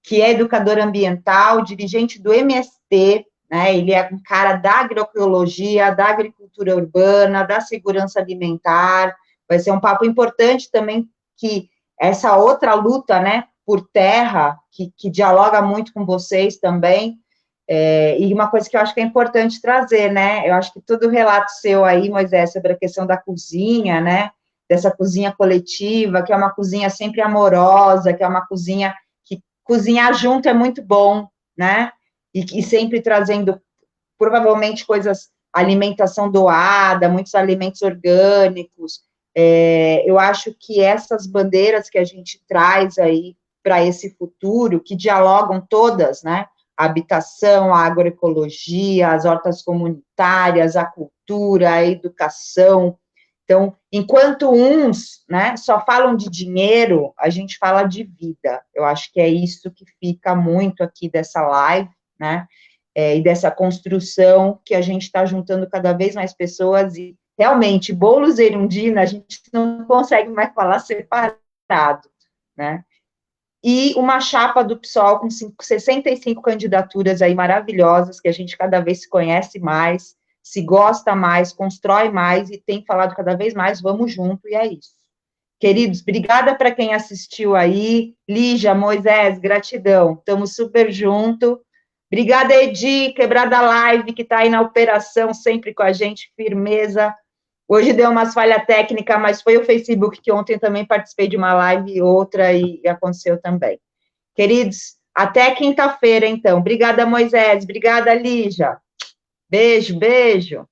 que é educador ambiental, dirigente do MST, né? Ele é um cara da agroecologia, da agricultura urbana, da segurança alimentar. Vai ser um papo importante também, que essa outra luta, né, por terra, que dialoga muito com vocês também, e uma coisa que eu acho que é importante trazer, né, eu acho que todo o relato seu aí, Moisés, sobre a questão da cozinha, né, dessa cozinha coletiva, que é uma cozinha sempre amorosa, que é uma cozinha que cozinhar junto é muito bom, né, e sempre trazendo, provavelmente, coisas, alimentação doada, muitos alimentos orgânicos. Eu acho que essas bandeiras que a gente traz aí para esse futuro, que dialogam todas, né, a habitação, a agroecologia, as hortas comunitárias, a cultura, a educação. Então, enquanto uns, né, só falam de dinheiro, a gente fala de vida. Eu acho que é isso que fica muito aqui dessa live, né, e dessa construção que a gente está juntando cada vez mais pessoas, e realmente, Boulos e Erundina, a gente não consegue mais falar separado, né? E uma chapa do PSOL com 65 candidaturas aí maravilhosas, que a gente cada vez se conhece mais, se gosta mais, constrói mais, e tem falado cada vez mais, vamos junto, e é isso. Queridos, obrigada para quem assistiu aí, Lígia, Moisés, gratidão, estamos super junto. Obrigada, Edi, Quebrada Live, que está aí na operação, sempre com a gente, firmeza. Hoje deu umas falhas técnicas, mas foi o Facebook, que ontem também participei de uma live e outra, e aconteceu também. Queridos, até quinta-feira, então. Obrigada, Moisés. Obrigada, Lígia. Beijo, beijo.